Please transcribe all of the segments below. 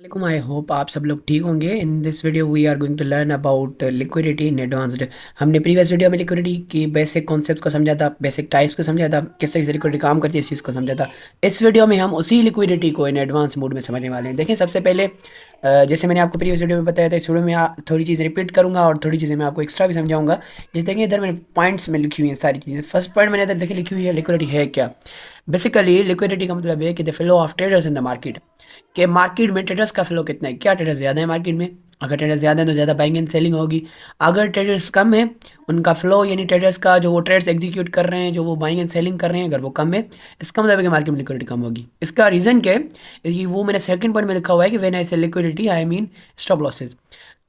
वालेकुम। I hope आप सब लोग ठीक होंगे। In this video we are going to learn about liquidity in advanced. हमने प्रीवियस वीडियो में लिक्विडिटी की बेसिक कॉन्सेप्ट्स को समझा था, बेसिक टाइप्स को समझा था, किस तरह से लिक्विडिटी काम करती है इस चीज़ को समझा था। इस वीडियो में हम उसी लिक्विडिटी को इन एडवांस मोड में समझने वाले हैं। देखिए, सबसे पहले जैसे मैंने आपको प्रीवियस वीडियो में बताया था, इस वीडियो में थोड़ी चीज़ें रिपीट करूंगा और थोड़ी चीज़ें मैं आपको एक्स्ट्रा भी समझाऊंगा। जैसे देखिए, इधर मैंने पॉइंट्स में लिखी हुई हैं सारी चीज़ें। फर्स्ट पॉइंट मैंने इधर देखिए लिखी हुई है, लिक्विडिटी है क्या। बेसिकली लिक्विडिटी का मतलब है कि the flow of traders in the market, कि मार्केट में ट्रेडर्स का फ्लो कितना है, क्या ट्रेडर्स ज़्यादा है मार्केट में। अगर ट्रेडर्स ज़्यादा है तो ज़्यादा बाइंग एंड सेलिंग होगी। अगर ट्रेडर्स कम है, उनका फ्लो यानी ट्रेडर्स का जो वो ट्रेड्स एग्जीक्यूट कर रहे हैं, जो वो बाइंग एंड सेलिंग कर रहे हैं, अगर वो कम है, इसका मतलब है कि मार्केट में लिक्विडिटी कम होगी। इसका रीज़न क्या है, ये वो मैंने सेकंड पॉइंट में लिखा हुआ है कि व्हेन आई से liquidity I mean stop losses.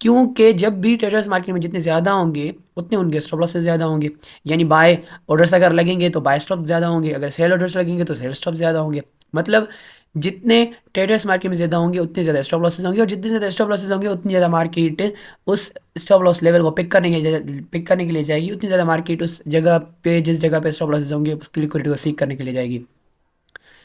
क्योंकि जब भी ट्रेडर्स मार्केट में जितने ज़्यादा होंगे उतने उनके स्टॉप लॉसेज ज़्यादा होंगे। यानी बाय ऑर्डर्स अगर लगेंगे तो बाय स्टॉप ज़्यादा होंगे, अगर सेल ऑर्डर्स लगेंगे तो सेल स्टॉप ज़्यादा होंगे। मतलब जितने ट्रेडर्स मार्केट में ज़्यादा होंगे उतने ज़्यादा स्टॉप लॉसेज होंगे, और जितने ज़्यादा स्टॉप लॉसेज होंगे उतनी ज़्यादा मार्केट उस स्टॉप लॉस लेवल को पिक करने के लिए जाएगी। उतनी ज़्यादा मार्केट उस जगह पे, जिस जगह पे स्टॉप लॉसेज होंगे, उसकी लिक्विडिटी को सीक करने के लिए जाएगी।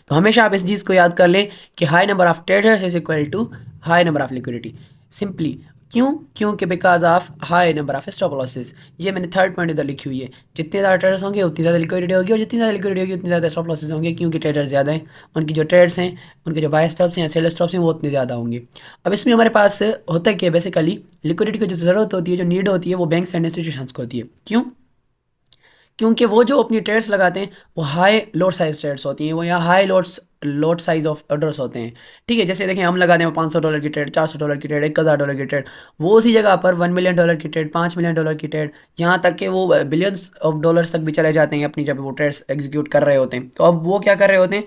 तो हमेशा आप इस चीज़ को याद कर लें कि high number of traders is equal to high number of liquidity. Simply क्यों, क्योंकि because of high number of stop losses. ये मैंने थर्ड पॉइंट इधर लिखी हुई है। जितने ज़्यादा ट्रेडर्स होंगे उतनी ज़्यादा लिक्विडिटी होगी, और जितनी ज़्यादा लिक्विडिटी होगी उतनी ज़्यादा स्टॉप लॉसेस होंगे, क्योंकि ट्रेडर्स ज़्यादा हैं। उनकी जो ट्रेड्स हैं, उनके जो बाय स्टॉप्स हैं या सेल स्टॉप्स हैं, वो उतने ज़्यादा होंगे। अब इसमें हमारे पास होता है कि बेसिकली लिक्विडिटी की जो ज़रूरत होती है, जो नीड होती है, वो बैंक्स एंड इंस्टीट्यूशंस को होती है। क्यों? क्योंकि वो जो अपनी ट्रेड्स लगाते हैं वो हाई लोड साइज ट्रेड्स होती हैं, वो यहाँ high load size of orders होते हैं। ठीक है, जैसे देखें हम लगाते हैं $500 की ट्रेड, $400 की ट्रेड, $1000 की ट्रेड। वो उसी जगह पर $1 मिलियन की ट्रेड, $5 मिलियन की ट्रेड, यहाँ तक कि वो बिलियंस ऑफ डॉलर्स तक भी चले जाते हैं अपनी, जब वो ट्रेड्स एग्जीक्यूट कर रहे होते हैं। तो अब वो क्या कर रहे होते हैं,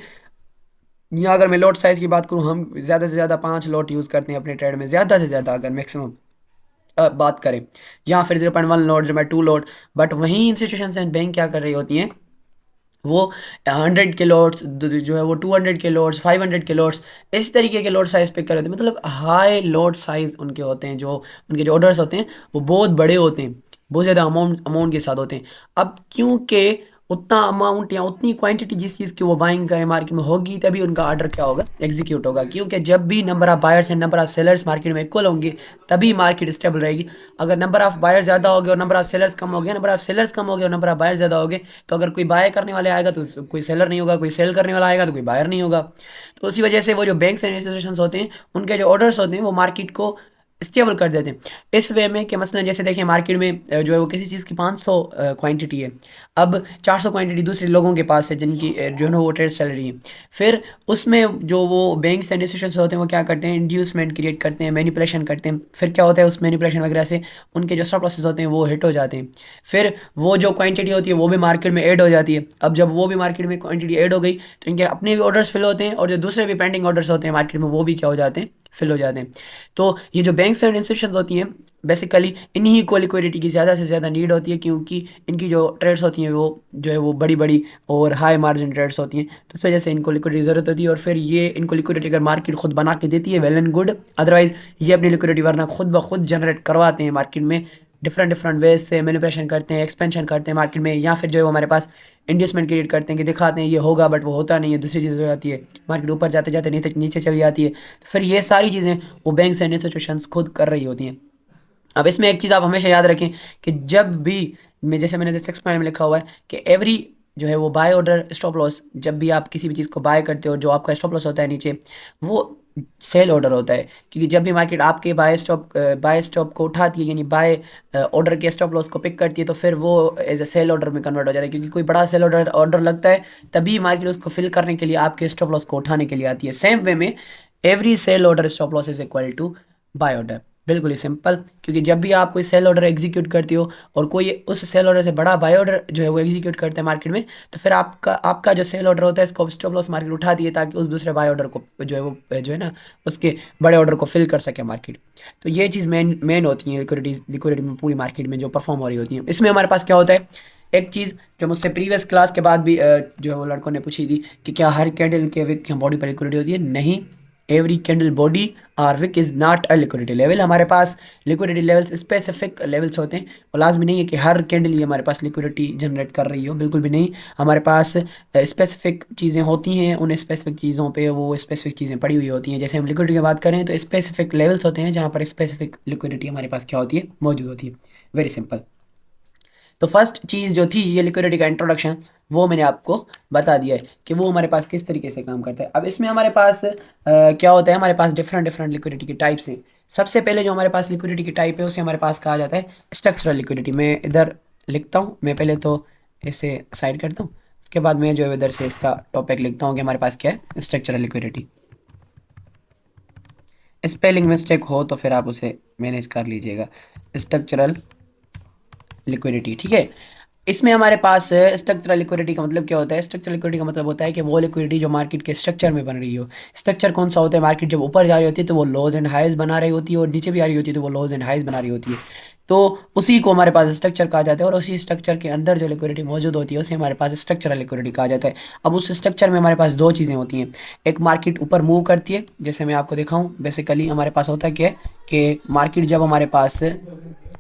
यहाँ अगर मैं लोड साइज़ की बात करूँ, हम ज़्यादा से ज़्यादा 5 लोट यूज़ करते हैं अपने ट्रेड में, ज़्यादा से ज़्यादा अगर मैक्सिमम बात करें, या फिर 0.1 लोड, जो मैं 2 लोड। बट वहीं इंस्टीट्यूशन एंड बैंक क्या कर रही होती हैं, वो 100 के लोड्स जो है वो 200 के लोड्स, 500 के लोड्स, इस तरीके के लोड साइज पे कर होते हैं। मतलब हाई लोड साइज उनके होते हैं, जो उनके जो ऑर्डर्स होते हैं वो बहुत बड़े होते हैं, बहुत ज़्यादा अमाउंट के साथ होते हैं। अब क्योंकि उतना अमाउंट या उतनी क्वांटिटी जिस चीज़ की वो बाइंग करें मार्केट में होगी, तभी उनका ऑर्डर क्या होगा, एग्जीक्यूट होगा। क्योंकि जब भी number of buyers and number of sellers market में इक्वल होंगे, तभी मार्केट स्टेबल रहेगी। अगर नंबर ऑफ बायर ज़्यादा हो गए और नंबर ऑफ सेलर्स कम हो गया, नंबर ऑफ सेलर्स कम हो गया और नंबर ऑफ बायर ज़्यादा हो गए, तो अगर कोई बाय करने वाले आएगा तो कोई सेलर नहीं होगा, कोई सेल करने वाला आएगा तो कोई बायर नहीं होगा। तो उसी वजह से वो जो बैंक्स एंड इंस्टीट्यूशंस होते हैं, उनके जो ऑर्डर्स होते हैं वो मार्केट को स्टेबल कर देते हैं। इस वे में कि मसलन जैसे देखिए मार्केट में जो है वो किसी चीज़ की 500 क्वांटिटी है। अब 400 क्वांटिटी दूसरे लोगों के पास है, जिनकी जो है ना वो ट्रेड चल रही है। फिर उसमें जो वो बैंक्स एंड इंस्टीट्यूशंस होते हैं वो क्या करते हैं, इंड्यूसमेंट क्रिएट करते हैं, मैनिपुलेशन करते हैं। फिर क्या होता है, उस मैनिपुलेशन वगैरह से उनके जो स्टॉप लॉसेस होते हैं वो हिट हो जाते हैं। फिर वो जो क्वांटिटी होती है वो भी मार्केट में ऐड हो जाती है। अब जब वो भी मार्केट में क्वांटिटी ऐड हो गई, तो इनके अपने भी ऑर्डर्स फिल होते हैं, और जो दूसरे भी पेंडिंग ऑर्डर्स होते हैं मार्केट में, वो भी क्या हो जाते हैं, फिल हो जाते हैं। तो ये जो बैंक्स एंड इंस्टीट्यूशंस होती हैं, बेसिकली इन्हीं को लिक्विडिटी की ज़्यादा से ज़्यादा नीड होती है, क्योंकि इनकी जो ट्रेड्स होती हैं वो जो है वो बड़ी बड़ी और हाई मार्जिन ट्रेड्स होती हैं। तो इस वजह से इनको लिक्विडिटी की ज़रूरत होती है, और फिर ये इनको लिक्विडिटी अगर मार्केट खुद बना के देती है, वेल एंड गुड। अदरवाइज़ ये अपनी लिक्विडिटी वरना खुद ब खुद जनरेट करवाते हैं मार्केट में, डिफरेंट डिफरेंट वेज से मैनिपुलेशन करते हैं, एक्सपेंशन करते हैं मार्केट में, या फिर जो है वो हमारे पास इंड्यूसमेंट क्रिएट करते हैं कि दिखाते हैं ये होगा, बट वो होता नहीं है, दूसरी चीज़ हो जाती है, मार्केट ऊपर जाते जाते नीचे नीचे चली जाती है। तो फिर ये सारी चीज़ें वो बैंक्स एंड इंस्टीट्यूशंस खुद कर रही होती हैं। अब इसमें एक चीज़ आप हमेशा याद रखें कि जब भी मैं, जैसे मैंने 6 पॉइंट में लिखा हुआ है कि एवरी जो है वो बाय ऑर्डर स्टॉप लॉस, जब भी आप किसी भी चीज़ को बाय करते हो, जो आपका स्टॉप लॉस होता है नीचे, वो सेल ऑर्डर होता है। क्योंकि जब भी मार्केट आपके बाय स्टॉप को उठाती है, यानी बाय ऑर्डर के स्टॉप लॉस को पिक करती है, तो फिर वो एज ए सेल ऑर्डर में कन्वर्ट हो जाता है। क्योंकि कोई बड़ा सेल ऑर्डर ऑर्डर लगता है, तभी मार्केट उसको फिल करने के लिए आपके स्टॉप लॉस को उठाने के लिए आती है। सेम वे में every sell order stop loss is equal to buy order. बिल्कुल ही सिंपल। क्योंकि जब भी आप कोई सेल ऑर्डर एग्जीक्यूट करती हो और कोई उस सेल ऑर्डर से बड़ा बाय ऑर्डर जो है वो एग्जीक्यूट करता है मार्केट में, तो फिर आपका जो सेल ऑर्डर होता है, इसको स्टॉप लॉस मार्केट उठा दिए, ताकि उस दूसरे बाय ऑर्डर को जो है वो जो है ना उसके बड़े ऑर्डर को फिल कर सके मार्केट। तो ये चीज़ मेन मेन होती है लिक्विडिटी में, पूरी मार्केट में जो परफॉर्म हो रही होती है। इसमें हमारे पास क्या होता है, एक चीज़ जो मुझसे प्रीवियस क्लास के बाद भी जो है वो लड़कों ने पूछी थी कि क्या हर कैंडल के विक की बॉडी पर लिक्विडिटी होती है। नहीं, every candle body or wick is not a liquidity level. हमारे पास लिक्विडिटी लेवल्स स्पेसिफिक लेवल्स होते हैं और लाजमी नहीं है कि हर कैंडल ही हमारे पास लिक्विडिटी जनरेट कर रही हो, बिल्कुल भी नहीं। हमारे पास स्पेसिफिक चीज़ें होती हैं, उन स्पेसिफिक चीज़ों पे वो स्पेसिफिक चीज़ें पड़ी हुई होती हैं। जैसे हम लिक्विडिटी की बात करें तो स्पेसिफिक लेवल्स होते हैं जहाँ पर स्पेसिफिक लिक्विडिटी हमारे पास क्या होती है, मौजूद होती है। Very simple. तो फर्स्ट चीज़ जो थी ये लिक्विडिटी का इंट्रोडक्शन, वो मैंने आपको बता दिया है कि वो हमारे पास किस तरीके से काम करता है। अब इसमें हमारे पास क्या होता है, हमारे पास डिफरेंट डिफरेंट लिक्विडिटी के टाइप्स हैं। सबसे पहले जो हमारे पास लिक्विडिटी की टाइप है उसे हमारे पास कहा जाता है स्ट्रक्चरल लिक्विडिटी। मैं इधर लिखता हूँ, मैं पहले तो इसे साइड करता हूँ, उसके बाद मैं जो है इधर से इसका टॉपिक लिखता हूँ कि हमारे पास क्या है स्ट्रक्चरल लिक्विडिटी। स्पेलिंग मिस्टेक हो तो फिर आप उसे मैनेज कर लीजिएगा। स्ट्रक्चरल लिक्विडिटी, ठीक है। इसमें हमारे पास स्ट्रक्चरल लिक्विडिटी का मतलब क्या होता है? स्ट्रक्चरल लिक्विडिटी का मतलब होता है कि वो लिक्विडिटी जो मार्केट के स्ट्रक्चर में बन रही हो। स्ट्रक्चर कौन सा होता है? मार्केट जब ऊपर जा रही होती है तो वो लोज एंड हाइज बना रही होती है, और नीचे भी आ रही होती है तो वो लोज एंड हाइज बना रही होती है। तो उसी को हमारे पास स्ट्रक्चर कहा जाता है, और उसी स्ट्रक्चर के अंदर जो लिक्विडिटी मौजूद होती है उसे हमारे पास स्ट्रक्चरल लिक्विडिटी कहा जाता है। अब उस स्ट्रक्चर में हमारे पास दो चीज़ें होती हैं। एक मार्केट ऊपर मूव करती है, जैसे मैं आपको दिखाऊं, बेसिकली हमारे पास होता क्या है कि मार्केट जब हमारे पास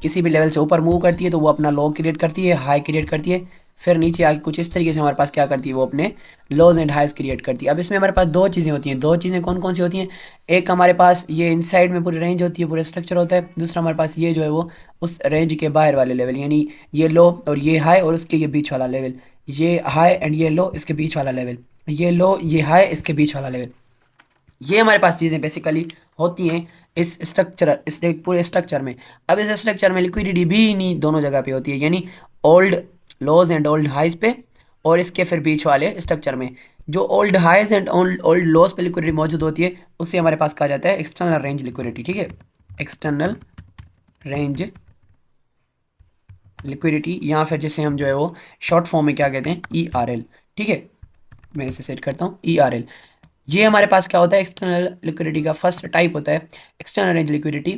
किसी भी लेवल से ऊपर मूव करती है तो वो अपना लो क्रिएट करती है, हाई क्रिएट करती है, फिर नीचे आके कुछ इस तरीके से हमारे पास क्या करती है, वो अपने लोज एंड हाइज क्रिएट करती है। अब इसमें हमारे पास दो चीज़ें होती हैं। दो चीज़ें कौन कौन सी होती हैं? एक हमारे पास ये इनसाइड में पूरी रेंज होती है, पूरा स्ट्रक्चर होता है। दूसरा हमारे पास ये जो है वो उस रेंज के बाहर वाले लेवल, यानी ये लो और ये हाई और उसके ये बीच वाला लेवल, ये हाई एंड ये लो इसके बीच वाला लेवल, ये लो ये हाई इसके बीच वाला लेवल। ये हमारे पास चीज़ें बेसिकली होती हैं इस पूरे स्ट्रक्चर में। अब इस स्ट्रक्चर में लिक्विडिटी भी नहीं दोनों जगह पे होती है, यानी old lows and old highs पे, और इसके फिर बीच वाले स्ट्रक्चर में जो old highs and old old lows पे लिक्विडिटी मौजूद होती है उसे हमारे पास कहा जाता है एक्सटर्नल रेंज लिक्विडिटी, ठीक है। एक्सटर्नल रेंज लिक्विडिटी, या फिर जिसे हम जो है वो शॉर्ट फॉर्म में क्या कहते हैं, ERL, ठीक है। मैं इसे सेट करता हूँ ERL। ये हमारे पास क्या होता है, एक्सटर्नल लिक्विडिटी का फर्स्ट टाइप होता है। External range liquidity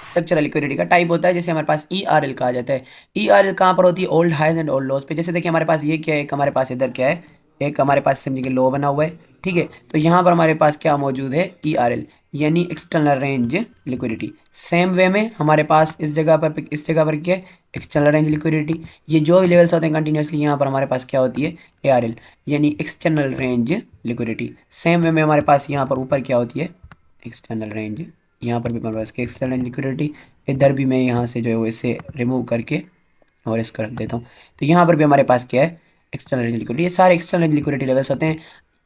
structural liquidity का टाइप होता है, जैसे हमारे पास ERL कहा जाता है। ERL कहाँ पर होती है? Old highs and old lows पे। जैसे देखिए हमारे पास ये क्या है, एक हमारे पास इधर क्या है, एक हमारे पास समझिए लो बना हुआ है, ठीक है। तो यहाँ पर हमारे पास क्या मौजूद है, ERL, यानी external range liquidity. Same way में हमारे पास इस जगह पर क्या है, एक्सटर्नल रेंज लिक्विडिटी। ये जो भी लेवल्स होते हैं कंटिन्यूसली, यहाँ पर हमारे पास क्या होती है, ARL, यानी external range liquidity. Same way में हमारे पास यहाँ पर ऊपर क्या होती है, एक्सटर्नल रेंज। यहाँ पर भी हमारे पास एक्सटर्नल लिक्विडिटी, इधर भी मैं यहाँ से जो है वो इसे रिमूव करके और इसको रख देता हूँ। तो यहाँ पर भी हमारे पास क्या है, एक्सटर्नल लिक्विडिटी। ये सारे एक्सटर्नल लिक्विडिटी लेवल्स होते हैं।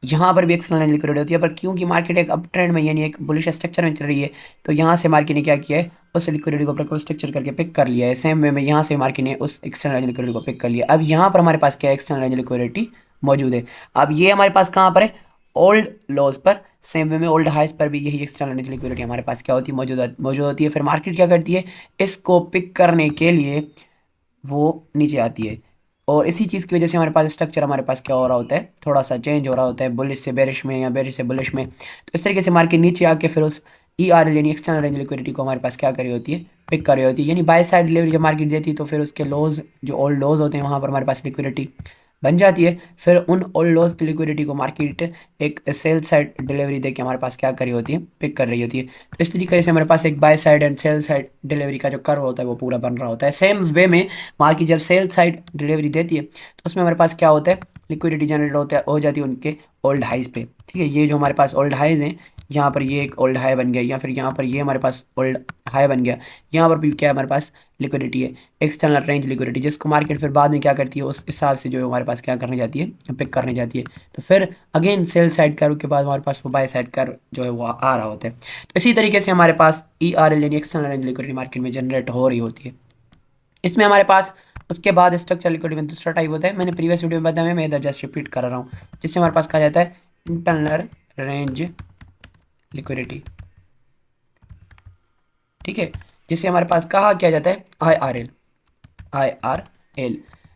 यहाँ पर भी एक्सटर्नल लिक्विडिटी होती है, पर क्योंकि मार्केट एक अप ट्रेंड में यानी एक बुलिश स्ट्रक्चर में चल रही है, तो यहाँ से मार्केट ने क्या किया है, उस लिक्विडिटी को प्रॉपर स्ट्रक्चर करके पिक कर लिया है। सेम वे में यहाँ से मार्केट ने उस एक्सटर्नल लिक्विडिटी को पिक कर लिया। अब यहाँ पर हमारे पास क्या है, एक्सटर्नल लिक्विडिटी मौजूद है। अब ये हमारे पास कहाँ पर है, ओल्ड लॉज पर। सेम वे में ओल्ड हाइज पर भी यही एक्सटर्नल लिक्विडिटी हमारे पास क्या होती है, मौजूद होती है। फिर मार्केट क्या करती है, इसको पिक करने के लिए वो नीचे आती है, और इसी चीज़ की वजह से हमारे पास स्ट्रक्चर हमारे पास क्या हो रहा होता है, थोड़ा सा चेंज हो रहा होता है, बुलिश से बेरिश में या बेरिश से बुलिश में। तो इस तरीके से मार्केट नीचे आके फिर उस ERL यानी एक्सटर्नल रेंज लिक्विडिटी को हमारे पास क्या करी होती है, पिक कर रही होती है। यानी बाय साइड डिलीवरी जब मार्केट देती है तो फिर उसके लोज जो ओल्ड लोज होते हैं वहाँ पर हमारे पास लिक्विडिटी बन जाती है। फिर उन ओल्ड लॉस की लिक्विडिटी को मार्केट एक सेल साइड डिलीवरी देके हमारे पास क्या कर रही होती है, पिक कर रही होती है। तो इस तरीके से हमारे पास एक bye side and sell side delivery का जो कर्व होता है वो पूरा बन रहा होता है। सेम वे में मार्केट जब सेल साइड डिलीवरी देती है तो उसमें हमारे पास क्या होता है, लिक्विडिटी जनरेट होता है हो जाती है उनके ओल्ड हाइज पे, ठीक है। ये जो हमारे पास ओल्ड हाइज हैं, यहाँ पर ये एक ओल्ड हाई बन गया, या फिर यहाँ पर ये हमारे पास ओल्ड हाई बन गया। यहाँ पर भी क्या है, हमारे पास लिक्विडिटी है, एक्सटर्नल रेंज लिक्विडिटी, जिसको मार्केट फिर बाद में क्या करती है, उस हिसाब से जो है हमारे पास क्या करने जाती है, पिक करने जाती है। तो फिर अगेन सेल साइड कर्व के बाद हमारे पास वो बाय साइड कर्व जो है वो आ रहा होता है। तो इसी तरीके से हमारे पास ERL यानी एक्सटर्नल रेंज लिक्विडिटी मार्केट में जनरेट हो रही होती है। इसमें हमारे पास उसके बाद स्ट्रक्चर लिक्विडिटी में दूसरा टाइप होता है, मैंने प्रीवियस वीडियो में बताया, मैं इधर जस्ट रिपीट कर रहा हूँ, जिससे हमारे पास कहा जाता है इंटरनल रेंज लिक्विडिटी, ठीक है। जिसे हमारे पास कहा किया जाता है IRL।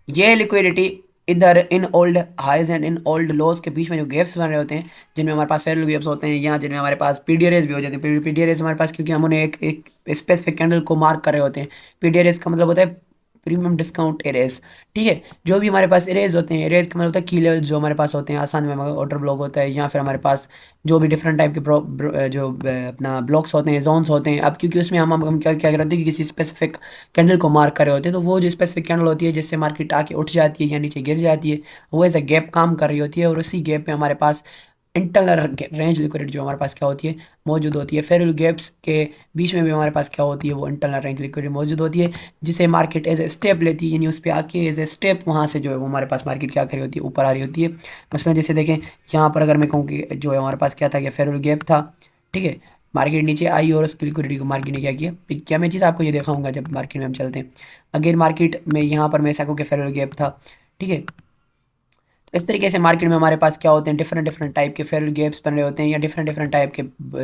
ये लिक्विडिटी इधर in old highs and in old lows के बीच में जो गैप्स बन रहे होते हैं, जिनमें हमारे पास फेयर वैल्यू गैप्स होते हैं, या जिनमें हमारे पास PDRS भी हो जाते हैं। PDRS हमारे पास क्योंकि हम उन्हें एक स्पेसिफिक कैंडल को मार्क कर रहे होते हैं। PDRS का मतलब होता है प्रीमियम डिस्काउंट एरेज, ठीक है। जो भी हमारे पास एरेज होते हैं, एरेज का मतलब होता है की लेवल्स जो हमारे पास होते हैं, आसान में ऑर्डर ब्लॉक होता है, या फिर हमारे पास जो भी डिफरेंट टाइप के जो अपना ब्लॉक्स होते हैं, जोन्स होते हैं। अब क्योंकि उसमें हम क्या क्या करते हैं कि किसी स्पेसिफिक कैंडल को मार्क कर रहे होते हैं, तो वो जो स्पेसिफिक कैंडल होती है जिससे मार्केट आके उठ जाती है या नीचे गिर जाती है, वो एज अ गैप काम कर रही होती है। और उसी गैप में हमारे पास इंटरनल रेंज लिक्विडिटी जो हमारे पास क्या होती है, मौजूद होती है। फेयर गैप्स के बीच में भी हमारे पास क्या होती है, वो इंटरनल रेंज लिक्विडिटी मौजूद होती है, जिसे मार्केट एज ए स्टेप लेती है, यानी उस पर आके एज ए स्टेप वहाँ से जो है वो हमारे पास मार्केट क्या कर रही होती है, ऊपर आ रही होती है। मसलन जैसे देखें यहाँ पर, अगर मैं कहूँ कि जो है हमारे पास क्या था कि फेयर गैप था, ठीक है। मार्केट नीचे आई और उसकी लिक्विडिटी को मार्केट ने क्या किया, पिक किया। मैं चीज़ आपको ये दिखाऊंगा जब मार्केट में हम चलते हैं। अगेन मार्केट में यहाँ पर मैं ऐसा कहूँ कि फेयर गैप था, ठीक है। इस तरीके से मार्केट में हमारे पास क्या होते हैं, डिफरेंट डिफरेंट टाइप के फेयर गैप्स बन रहे होते हैं, या डिफरेंट डिफरेंट टाइप के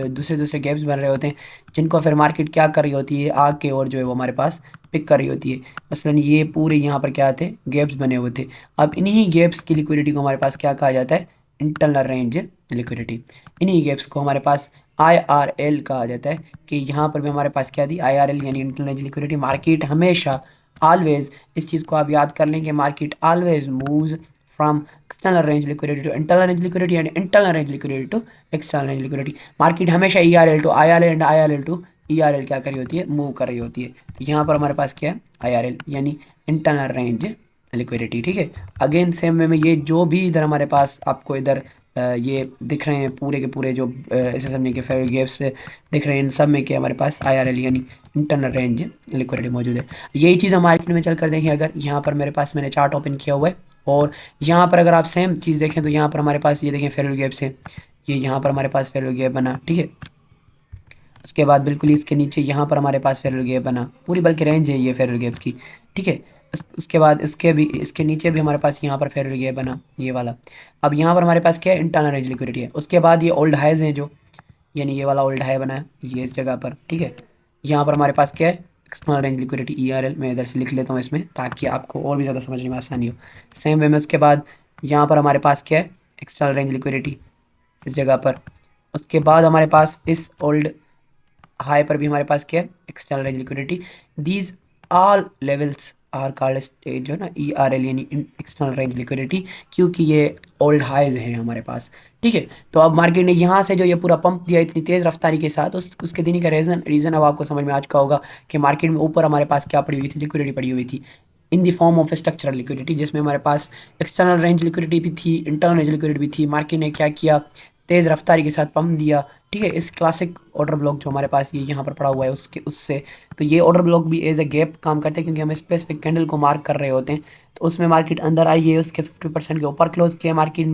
दूसरे दूसरे गैप्स बन रहे होते हैं, जिनको फिर मार्केट क्या कर रही होती है, आके और जो है वो हमारे पास पिक कर रही होती है। मसलन ये पूरे यहाँ पर क्या थे, गैप्स बने हुए थे। अब इन्हीं गैप्स की लिक्विडिटी को हमारे पास क्या कहा जाता है, इंटरनल रेंज लिक्विडिटी। इन्हीं गैप्स को हमारे पास IRL कहा जाता है, कि यहाँ पर भी हमारे पास क्या थी, IRL यानी इंटरनल रेंज लिक्विडिटी। मार्केट हमेशा ऑलवेज, इस चीज़ को आप याद कर लें कि market always moves from external range liquidity to internal range liquidity and internal range liquidity to external range liquidity। Market हमेशा ERL to IRL and IRL to ERL क्या कर रही होती है, मूव कर रही होती है। तो यहाँ पर हमारे पास क्या है, IRL यानी इंटरनल रेंज लिक्विडिटी, ठीक है। अगेन सेम वे में ये जो भी इधर हमारे पास आपको इधर ये दिख रहे हैं पूरे के पूरे जो ऐसे समझे कि फेयर गैप्स दिख रहे हैं, इन सब में क्या हमारे पास IRL यानी इंटरनल रेंज लिक्विडिटी मौजूद है। यही चीज़ हम मार्केट में चल कर देखें, अगर यहाँ पर मेरे पास मैंने चार्ट ओपन किया हुआ है, और यहाँ पर अगर आप सेम चीज़ देखें तो यहाँ पर हमारे पास ये देखें फेयर गैप से, ये यहाँ पर हमारे पास फेयर गैप बना, ठीक है। उसके बाद बिल्कुल इसके नीचे यहाँ पर हमारे पास फेयर गैप बना, पूरी बल्कि रेंज है ये फेयर गैप्स की, ठीक है। उसके बाद इसके नीचे भी हमारे पास यहाँ पर फेयर गैप बना, ये वाला। अब यहाँ पर हमारे पास क्या है, इंटरनल रेंज लिक्विडिटी है। उसके बाद ये ओल्ड हाइज हैं जो, यानी ये वाला ओल्ड हाई बना है ये इस जगह पर, ठीक है। यहाँ पर हमारे पास क्या है, एक्सटर्नल रेंज लिक्विडिटी ERL। मैं इधर से लिख लेता हूँ इसमें, ताकि आपको और भी ज़्यादा समझने में आसानी हो। सेम वे में उसके बाद यहाँ पर हमारे पास क्या है, एक्सटर्नल रेंज लिक्विडिटी इस जगह पर। उसके बाद हमारे पास इस ओल्ड हाई पर भी हमारे पास क्या है, external range liquidity. These all levels are called जो है ना ERL यानी एक्सटर्नल रेंज लिक्विडिटी, क्योंकि ये ओल्ड हाइज हैं हमारे पास, ठीक है। तो अब मार्केट ने यहाँ से जो ये पूरा पंप दिया इतनी तेज़ रफ्तारी के साथ, उसके देने का रीज़न अब आपको समझ में आ चुका होगा कि मार्केट में ऊपर हमारे पास क्या पड़ी हुई थी, लिक्विडिटी पड़ी हुई थी in the form of structural liquidity, जिसमें हमारे पास एक्सटर्नल रेंज लिक्विडिटी भी थी, इंटरनल रेंज लिक्विडिटी भी थी। मार्केट ने क्या किया, तेज़ रफ्तारी के साथ पंप दिया, ठीक है। इस क्लासिक ऑर्डर ब्लॉक जो हमारे पास ये यहाँ पर पड़ा हुआ है उससे, तो ये ऑर्डर ब्लॉक भी एज ए गैप काम करते हैं, क्योंकि हम स्पेसिफिक कैंडल को मार्क कर रहे होते हैं। तो उसमें मार्केट अंदर आई है, उसके 50% के ऊपर क्लोज किया मार्केट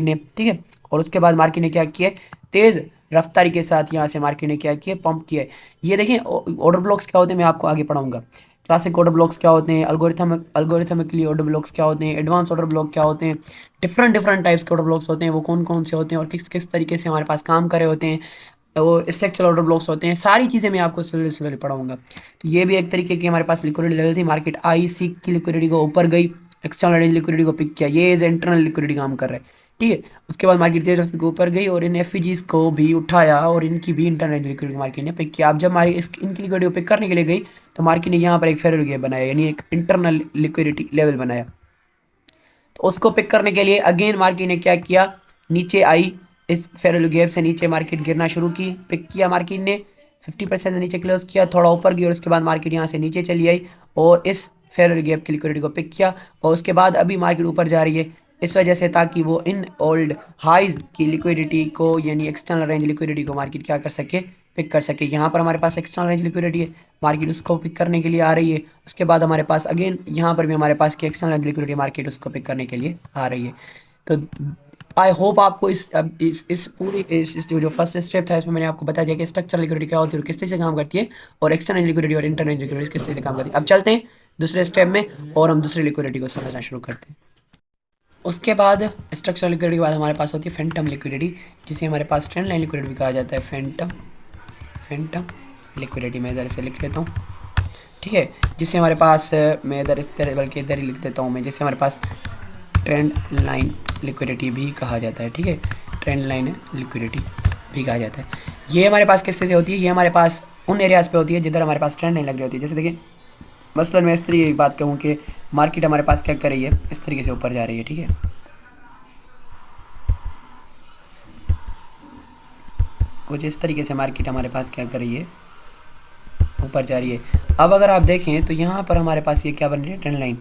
ने, ठीक है। और उसके बाद मार्केट ने क्या किया, तेज़ रफ्तारी के साथ यहाँ से मार्केट ने क्या किया, पंप किया है। ये देखें ऑर्डर ब्लॉक्स क्या होते हैं, मैं आपको आगे पढ़ाऊंगा। क्लासिक ऑर्डर ब्लॉक्स क्या होते हैं, अल्गोरिथमिकली ऑर्डर ब्लॉक्स क्या होते हैं, एडवांस ऑर्डर ब्लॉक क्या होते हैं, डिफरेंट डिफरेंट टाइप्स के ऑर्डर ब्लॉक्स होते हैं, वो कौन कौन से होते हैं और किस किस तरीके से हमारे पास काम कर रहे होते हैं, वो स्ट्रक्चरल ऑर्डर ब्लॉक्स होते हैं। सारी चीज़ें मैं आपको स्लोली पढ़ाऊंगा। तो ये भी एक तरीके की हमारे पास लिक्विडिटी लेवल थी। मार्केट आई सीख की लिक्विडिटी को ऊपर गई, एक्सटर्नल लिक्विडिटी को पिक किया, ये एज इंटरनल लिक्विडिटी काम कर रहा है, ठीक है। उसके बाद मार्केट तेज रफ्तार के ऊपर गई और इन एफईजीज को भी उठाया और इनकी भी इंटरनल लिक्विडिटी मार्केट ने पिक किया। अब जब इनकी लिक्विडिटी को पिक करने के लिए गई, तो मार्केट ने यहाँ पर एक फेयर गैप बनाया, यानी एक इंटरनल लिक्विडिटी लेवल बनाया। तो उसको पिक करने के लिए अगेन मार्केट ने क्या किया, नीचे आई, इस फेयर गैप से नीचे मार्केट गिरना शुरू की, पिक किया मार्केट ने 50% से नीचे क्लोज किया, थोड़ा ऊपर गई और उसके बाद मार्केट यहाँ से नीचे चली आई और इस फेयर गैप की लिक्विडिटी को पिक किया। और उसके बाद अभी मार्केट ऊपर जा रही है, इस वजह से ताकि वो इन ओल्ड हाइज की लिक्विडिटी को यानी एक्सटर्नल रेंज लिक्विडिटी को मार्केट क्या कर सके, पिक कर सके। यहाँ पर हमारे पास एक्सटर्नल रेंज लिक्विडिटी है, मार्केट उसको पिक करने के लिए आ रही है। उसके बाद हमारे पास अगेन यहाँ पर भी हमारे पास की एक्सटर्नल रेंज लिक्विडिटी मार्केट उसको पिक करने के लिए आ रही है। तो आई होप आपको इस पूरी इस जो फर्स्ट स्टेप था इसमें मैंने आपको बता दिया कि स्ट्रक्चरल लिक्विडिटी क्या होती है और किस तरह से काम करती है, और एक्सटर्नल लिक्विडिटी और इंटरनल लिक्विडिटी किस तरह से काम करती है। अब चलते हैं दूसरे स्टेप में और हम दूसरी लिक्विडिटी को समझना शुरू करते हैं। उसके बाद स्ट्रक्चरल लिक्विडिटी के बाद हमारे पास होती है फैंटम लिक्विडिटी, जिसे हमारे पास ट्रेंड लाइन लिक्विडिटी भी कहा जाता है। फैंटम लिक्विडिटी मैं इधर से लिख लेता हूँ, ठीक है। जिससे हमारे पास मैं इधर बल्कि इधर ही लिख देता हूँ मैं, जिससे हमारे पास ट्रेंड लाइन लिक्विडिटी भी कहा जाता है, ठीक है। ट्रेंड लाइन लिक्विडिटी भी कहा जाता है। ये हमारे पास किस तरह से होती है, ये हमारे पास उन एरियाज़ पे होती है जिधर हमारे पास ट्रेंड लाइन लग रही होती है। जैसे देखिए मसलन मैं इस तरीके की बात कहूँ कि मार्केट हमारे पास क्या कर रही है, इस तरीके से ऊपर जा रही है, ठीक है। कुछ इस तरीके से मार्केट हमारे पास क्या कर रही है, ऊपर जा रही है। अब अगर आप देखें तो यहाँ पर हमारे पास ये क्या बन रही है, ट्रेंड लाइन,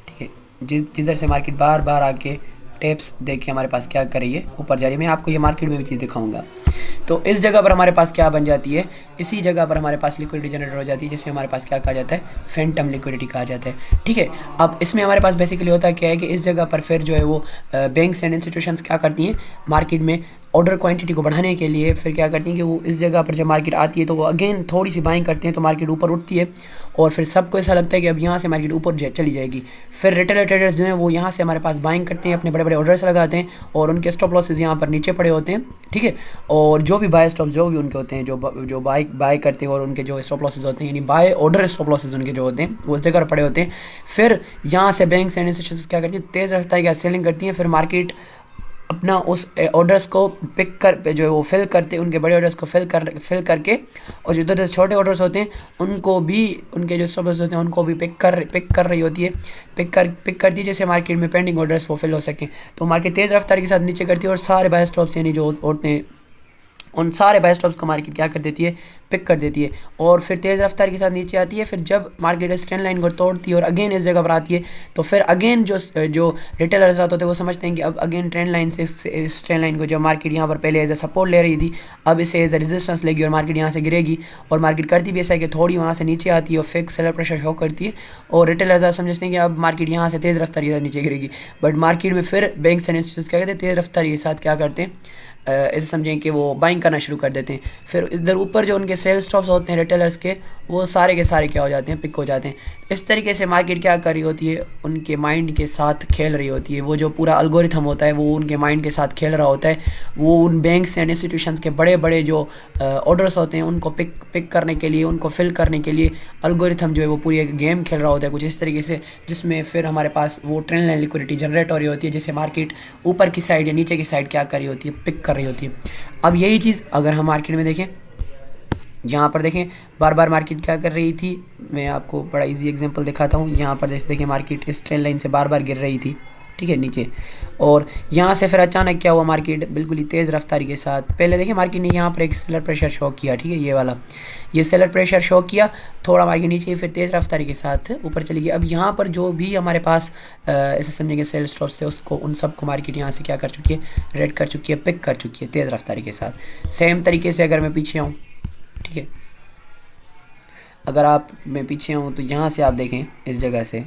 ठीक है। जिधर से मार्केट बार बार आके टेप्स देख के हमारे पास क्या कर रही है, ऊपर जा रही है। मैं आपको ये मार्केट में भी चीज़ दिखाऊंगा। तो इस जगह पर हमारे पास क्या बन जाती है, इसी जगह पर हमारे पास लिक्विडिटी जनरेट हो जाती है, जिसे हमारे पास क्या कहा जाता है, फैंटम लिक्विडिटी कहा जाता है, ठीक है। अब इसमें हमारे पास बेसिकली होता है क्या है कि इस जगह पर फिर जो है वो बैंक्स एंड इंस्टीट्यूशंस क्या करती हैं, मार्केट में ऑर्डर क्वांटिटी को बढ़ाने के लिए फिर क्या करती हैं कि वो इस जगह पर जब मार्केट आती है तो वो अगेन थोड़ी सी बाइंग करते हैं, तो मार्केट ऊपर उठती है और फिर सबको ऐसा लगता है कि अब यहाँ से मार्केट ऊपर चली जाएगी। फिर रिटेलर ट्रेडर्स जो हैं वो यहाँ से हमारे पास बाइंग करते हैं, अपने बड़े बड़े ऑर्डर्स लगाते हैं और उनके स्टॉप लॉसेज यहाँ पर नीचे पड़े होते हैं, ठीक है। और जो भी बाय स्टॉप जो भी उनके होते हैं, जो बाय करते हैं और उनके जो स्टॉप लॉसेज होते हैं, यानी बाय ऑर्डर स्टॉप लॉसेज उनके जो होते हैं वो उस जगह पर पड़े होते हैं। फिर यहाँ से बैंक्स एंड इंस्टीट्यूशंस क्या करती है, तेज़ रफ्तार की सेलिंग करती हैं। फिर मार्केट अपना उस ऑर्डर्स को पिक कर जो है वो फिल करते हैं, उनके बड़े ऑर्डर्स को फिल करके, और जो जो छोटे ऑर्डर्स होते हैं उनको भी, उनके जो स्टॉप लॉस होते हैं उनको भी पिक कर रही होती है, पिक करती है, जैसे मार्केट में पेंडिंग ऑर्डर्स वो फिल हो सकें। तो मार्केट तेज़ रफ्तार के साथ नीचे करती है और सारे बाय स्टॉप्स यानी जो होते हैं उन सारे बाय स्टॉप्स को मार्केट क्या कर देती है, पिक कर देती है और फिर तेज़ रफ्तार के साथ नीचे आती है। फिर जब मार्केट इस ट्रेंड लाइन को तोड़ती है और अगेन इस जगह पर आती है, तो फिर अगेन जो रिटेलर्स होते हैं वो समझते हैं कि अब अगेन ट्रेंड लाइन से इस ट्रेंड लाइन को, जब मार्केट यहाँ पर पहले एज ए सपोर्ट ले रही थी, अब इसे एज ए रेजिस्टेंस लेगी और मार्केट यहाँ से गिरेगी। और मार्केट करती भी ऐसा है कि थोड़ी वहाँ से नीचे आती है और फिक्स सेलर प्रेशर शो करती है और रिटेलर्स समझते हैं कि अब मार्केट यहाँ से तेज़ रफ्तार के साथ नीचे गिरेगी। बट मार्केट में फिर बैंक्स एंड इंस्टीट्यूट्स क्या कहते हैं, तेज़ रफ्तार के साथ क्या करते हैं, ऐसे समझें कि वो बाइंग करना शुरू कर देते हैं। फिर इधर ऊपर जो उनके सेल स्टॉप्स होते हैं रिटेलर्स के, वो सारे के सारे क्या हो जाते हैं, पिक हो जाते हैं। इस तरीके से मार्केट क्या कर रही होती है, उनके माइंड के साथ खेल रही होती है। वो जो पूरा अल्गोरिथम होता है वो उनके माइंड के साथ खेल रहा होता है। वो उन बैंक्स एंड इंस्टीट्यूशंस के बड़े बड़े जो ऑर्डर्स होते हैं उनको पिक करने के लिए, उनको फिल करने के लिए अल्गोरिथम जो है वो पूरी एक गेम खेल रहा होता है कुछ इस तरीके से, जिसमें फिर हमारे पास वो ट्रेंड लाइन लिक्विडिटी जनरेट हो रही होती है, जिसे मार्केट ऊपर की साइड या नीचे की साइड क्या कर रही होती है, पिक कर रही होती है। अब यही चीज़ अगर हम मार्केट में देखें, यहाँ पर देखें बार बार मार्केट क्या कर रही थी, मैं आपको बड़ा इजी एग्जांपल दिखाता हूँ। यहाँ पर जैसे देखिए मार्केट इस ट्रेंड लाइन से बार बार गिर रही थी, ठीक है, नीचे, और यहाँ से फिर अचानक क्या हुआ, मार्केट बिल्कुल ही तेज़ रफ्तारी के साथ, पहले देखिए मार्केट ने यहाँ पर एक सेलर प्रेशर शो किया, ठीक है, ये वाला, ये सेलर प्रेशर शो किया, थोड़ा मार्केट नीचे, फिर तेज़ रफ्तारी के साथ ऊपर चली गई। अब यहाँ पर जो भी हमारे पास ऐसे समझेंगे सेल स्टॉप्स थे, उसको उन सब को मार्केट यहाँ से क्या कर चुकी है, रेड कर चुकी है, पिक कर चुकी है तेज़ रफ्तारी के साथ। सेम तरीके से अगर मैं पीछे आऊँ, ठीक है, अगर आप मैं पीछे हूँ तो यहाँ से आप देखें, इस जगह से,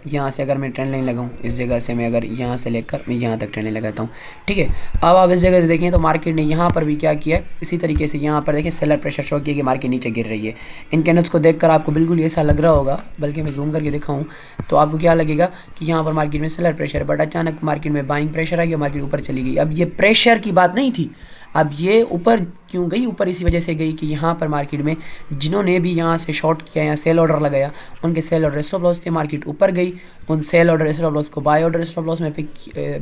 यहाँ से अगर मैं ट्रेंड लाइन लगाऊँ, इस जगह से मैं अगर यहाँ से लेकर मैं यहाँ तक ट्रेंड लाइन लगाता हूँ, ठीक है। अब आप इस जगह से देखें तो मार्केट ने यहाँ पर भी क्या किया है, इसी तरीके से यहाँ पर देखें सेलर प्रेशर शो किया कि मार्केट नीचे गिर रही है। इन कैंडल्स को देखकर आपको बिल्कुल ऐसा लग रहा होगा, बल्कि मैं जूम करके दिखाऊँ तो आपको क्या लगेगा कि यहाँ पर मार्केट में सेलर प्रेशर है, बट अचानक मार्केट में बाइंग प्रेशर आ गया, मार्केट ऊपर चली गई। अब ये प्रेशर की बात नहीं थी, अब ये ऊपर क्यों गई, ऊपर इसी वजह से गई कि यहाँ पर मार्केट में जिन्होंने भी यहाँ से शॉर्ट किया या सेल ऑर्डर लगाया, उनके सेल ऑर्डर स्टॉप लॉस थे, मार्केट ऊपर गई, उन सेल ऑर्डर स्टॉप लॉस को बाय ऑर्डर स्टॉप लॉस में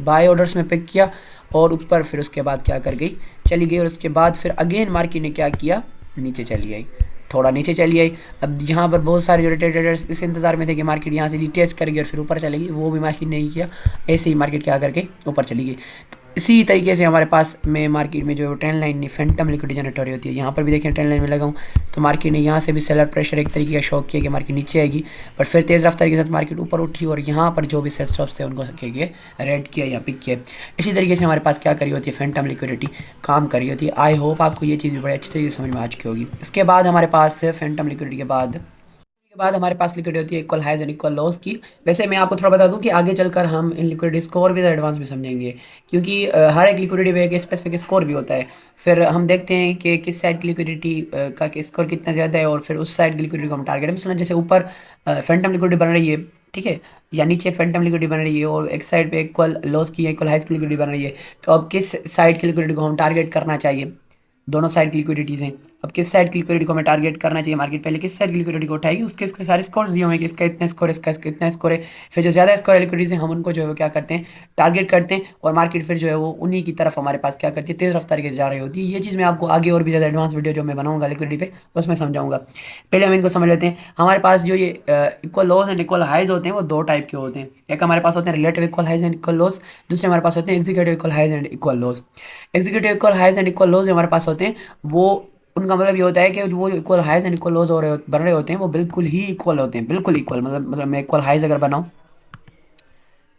बाय ऑर्डर्स में पिक किया और ऊपर फिर उसके बाद क्या कर गई, चली गई। और उसके बाद फिर अगेन मार्केट ने क्या किया, नीचे चली आई, थोड़ा नीचे चली आई। अब यहाँ पर बहुत सारे जो रिटेल ट्रेडर्स इस इंतज़ार में थे कि मार्केट यहाँ से रिटेस्ट करेगी और फिर ऊपर चलेगी, वो भी मार्केट नहीं किया, ऐसे ही मार्केट क्या करके ऊपर चली गई। तो इसी तरीके से हमारे पास में मार्केट में जो trend line Phantom liquidity generate हो रही होती है। यहाँ पर भी देखें ट्रेंड लाइन में लगाऊँ तो मार्केट ने यहाँ से भी सेलर प्रेशर एक तरीके का शॉक किया कि मार्केट नीचे आएगी, बट फिर तेज़ रफ्तार के साथ मार्केट ऊपर उठी और यहाँ पर जो भी सेल स्टॉप्स थे उनको क्या रेड किया या पिक किया। इसी तरीके से हमारे पास क्या करी होती है, फैंटम लिक्विडिटी काम कर रही होती है। आई होप आपको ये चीज़ भी बड़ी अच्छी तरीके से समझ में आ चुकी होगी। इसके बाद हमारे पास फैंटम लिक्विडिटी के बाद हमारे पास लिक्विडिटी होती है equal highs and equal lows की। वैसे मैं आपको थोड़ा बता दूं कि आगे चलकर हम इन लिक्विडिटी स्कोर भी एडवांस में समझेंगे, क्योंकि हर एक लिक्विडिटी पे एक स्पेसिफिक स्कोर भी होता है। फिर हम देखते हैं कि किस साइड की लिक्विडिटी का स्कोर कितना ज़्यादा है और फिर उस साइड की लिक्विडिटी को हम टारगेट, मिसलन जैसे ऊपर फैंटम लिक्विडिटी बन रही है, ठीक है, या नीचे फैंटम लिक्विडिटी बन रही है और एक साइड पे इक्वल लॉस की इक्वल हाइज की लिक्विडिटी बन रही है, तो अब किस साइड की लिक्विडिटी को हम टारगेट करना चाहिए, दोनों साइड की लिक्विडिटीज़ हैं, अब किस साइड की लिक्विडिटी को हमें टारगेट करना चाहिए, मार्केट पहले किस साइड की लिक्विडिटी को उठाएगी, उसके सारे स्कोर दिए हुए हैं कि इसका इतना स्कोर, इसका इतना स्कोर है। फिर जो ज़्यादा स्कोर है लिक्विडिटी से हम उनको जो है वो क्या करते हैं, टारगेट करते हैं, और मार्केट फिर जो है वो उन्हीं की तरफ हमारे पास क्या करती है, तेज़ रफ्तार के जा रही होती है। ये चीज़ मैं आपको आगे और भी ज़्यादा एडवांस वीडियो जो मैं बनाऊंगा लिक्विडिटी पे उसमें समझाऊंगा। पहले हम इनको समझ लेते हैं। हमारे पास जो ये equal lows and equal highs होते हैं वो दो टाइप के होते हैं। एक हमारे पास होते हैं relative equal highs and equal lows, दूसरे हमारे पास होते हैं executive equal highs and equal lows. Executive equal highs and equal lows जो हमारे पास होते हैं वो, उनका मतलब ये होता है कि वो equal highs and equal lows बन रहे होते हैं वो बिल्कुल ही इक्वल होते हैं, बिल्कुल इक्वल। मतलब मैं इक्वल हाइज अगर बनाऊँ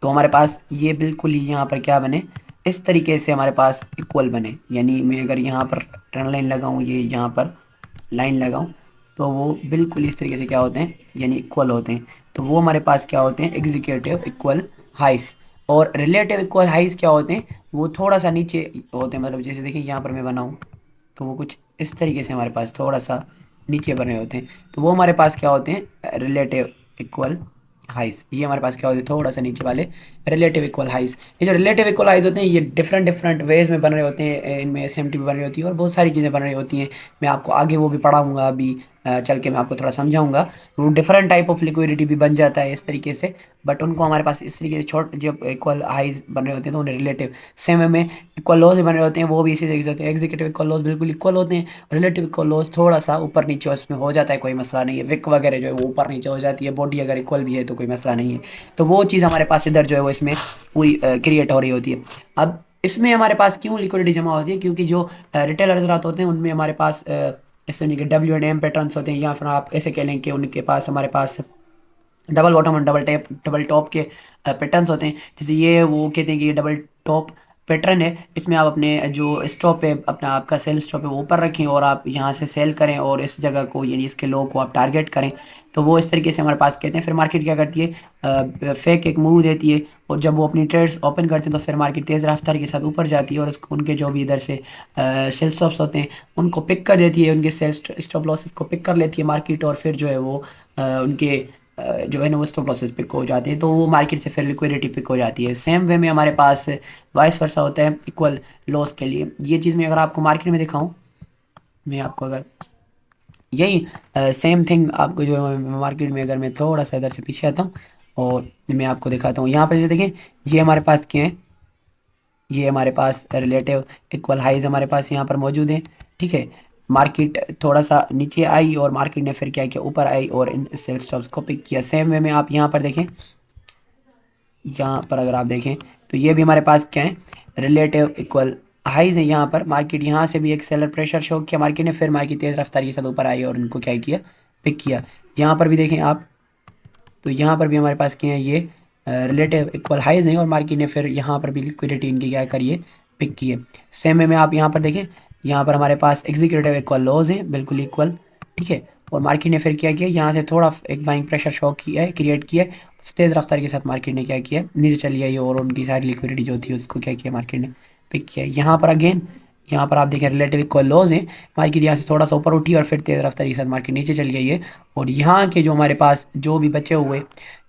तो हमारे पास ये बिल्कुल ही यहाँ पर क्या बने, इस तरीके से हमारे पास इक्वल बने। यानी मैं अगर यहाँ पर ट्रेंड लाइन लगाऊँ, ये यहाँ पर लाइन लगाऊँ, तो वो बिल्कुल इस तरीके से क्या होते हैं, यानी इक्वल होते हैं। तो वो हमारे पास क्या होते हैं, एग्जीक्यूटिव इक्वल हाइस। और रिलेटिव इक्वल हाइस क्या होते हैं, वो थोड़ा सा नीचे होते हैं। मतलब जैसे देखिए यहाँ पर मैं बनाऊँ तो वो कुछ इस तरीके से हमारे पास थोड़ा सा नीचे बने होते हैं। तो वो हमारे पास क्या होते हैं, रिलेटिव इक्वल हाइस। ये हमारे पास क्या होते हैं, थोड़ा सा नीचे वाले रिलेटिव इक्वल हाइस। ये जो रिलेटिव इक्वल हाइस होते हैं ये डिफरेंट डिफरेंट वेज में बन रहे होते हैं। इनमें एसएमटी भी बन रही होती है और बहुत सारी चीज़ें बन रही होती हैं। मैं आपको आगे वो भी पढ़ाऊंगा, अभी चल के मैं आपको थोड़ा समझाऊंगा। वो डिफरेंट टाइप ऑफ लिक्विडिटी भी बन जाता है इस तरीके से। बट उनको हमारे पास इस तरीके से छोटे जब इक्वल हाइज बन रहे होते हैं तो उन्हें रिलेटिव, सेम वे में इक्वल लॉस बन रहे होते हैं वो भी इसी तरीके से होते हैं। एग्जीक्यूटिव इक्वल लॉस बिल्कुल इक्वल होते हैं, रिलेटिव इक्वल लॉस थोड़ा सा ऊपर नीचे उसमें हो जाता है, कोई मसला नहीं है। विक वगैरह जो है वो ऊपर नीचे हो जाती है, बॉडी अगर इक्वल भी है तो कोई मसला नहीं है। तो वो चीज़ हमारे पास इधर जो है वो इसमें पूरी क्रिएट हो रही होती है। अब इसमें हमारे पास क्यों लिक्विडिटी जमा होती है, क्योंकि जो रिटेल हजरात होते हैं उनमें हमारे पास इस तरह के WM पैटर्न्स होते हैं, या फिर आप ऐसे कह लें कि उनके पास हमारे पास डबल बॉटम और डबल टॉप के पैटर्न्स होते हैं। जैसे ये वो कहते हैं कि ये डबल टॉप पैटर्न है, इसमें आप अपने जो स्टॉप है, अपना आपका सेल स्टॉप है वो ऊपर रखें और आप यहाँ से सेल करें और इस जगह को यानी इसके लो को आप टारगेट करें। तो वो इस तरीके से हमारे पास कहते हैं। फिर मार्केट क्या करती है, फेक एक मूव देती है, और जब वो अपनी ट्रेड्स ओपन करते हैं तो फिर मार्केट तेज़ रफ्तार के साथ ऊपर जाती है और उसको उनके जो भी इधर से सेल स्टॉप्स होते हैं उनको पिक कर देती है, उनके सेल स्टॉप लॉसेस को पिक कर लेती है मार्केट, और फिर जो है वो उनके जो है ना वो स्टॉप लॉसेस पिक हो जाते हैं। तो वो मार्केट से फिर लिक्विडिटी पिक हो जाती है। सेम वे में हमारे पास वाइस वर्सा होता है इक्वल लॉस के लिए। ये चीज़ मैं अगर आपको मार्केट में दिखाऊं, मैं आपको अगर यही सेम थिंग आपको जो है मार्केट में, अगर मैं थोड़ा सा इधर से पीछे आता हूँ और मैं आपको दिखाता हूँ, यहाँ पर जैसे देखें ये हमारे पास क्या है, ये हमारे पास रिलेटिव इक्वल हाइज हमारे पास यहाँ पर मौजूद हैं। ठीक है, मार्केट थोड़ा सा नीचे आई और मार्केट ने फिर क्या किया, ऊपर आई और इन सेल स्टॉप्स को पिक किया। सेम वे में आप यहाँ पर देखें, यहाँ पर अगर आप देखें तो ये भी हमारे पास क्या है, रिलेटिव इक्वल हाइज है। यहाँ पर मार्केट यहाँ से भी एक सेलर प्रेशर शो किया मार्केट ने, फिर मार्केट तेज़ रफ्तार के साथ ऊपर आई और इनको क्या किया, पिक किया। यहाँ पर भी देखें आप, तो यहाँ पर भी हमारे पास क्या है, ये रिलेटिव इक्वल हाइज हैं और मार्केट ने फिर यहाँ पर भी लिक्विडिटी इनकी क्या करिए, पिक किए। सेम वे में आप यहाँ पर देखें, यहाँ पर हमारे पास एग्जीक्यूटिव इक्वल लॉज हैं बिल्कुल इक्वल। ठीक है, और मार्केट ने फिर क्या किया, यहाँ से थोड़ा एक बाइंग प्रेशर शॉक किया है, क्रिएट किया है। तेज़ रफ्तार के साथ मार्केट ने क्या किया, नीचे चली आई और उनकी सारी लिक्विडिटी जो थी उसको क्या किया, मार्केट ने पिक किया। यहाँ पर अगेन, यहाँ पर आप देखें रिलेटिव इक्वल लॉज हैं, मार्केट यहाँ से थोड़ा सा ऊपर उठी और फिर तेज़ रफ्तार के साथ मार्केट नीचे चली गई है। और यहाँ के जो हमारे पास जो भी बचे हुए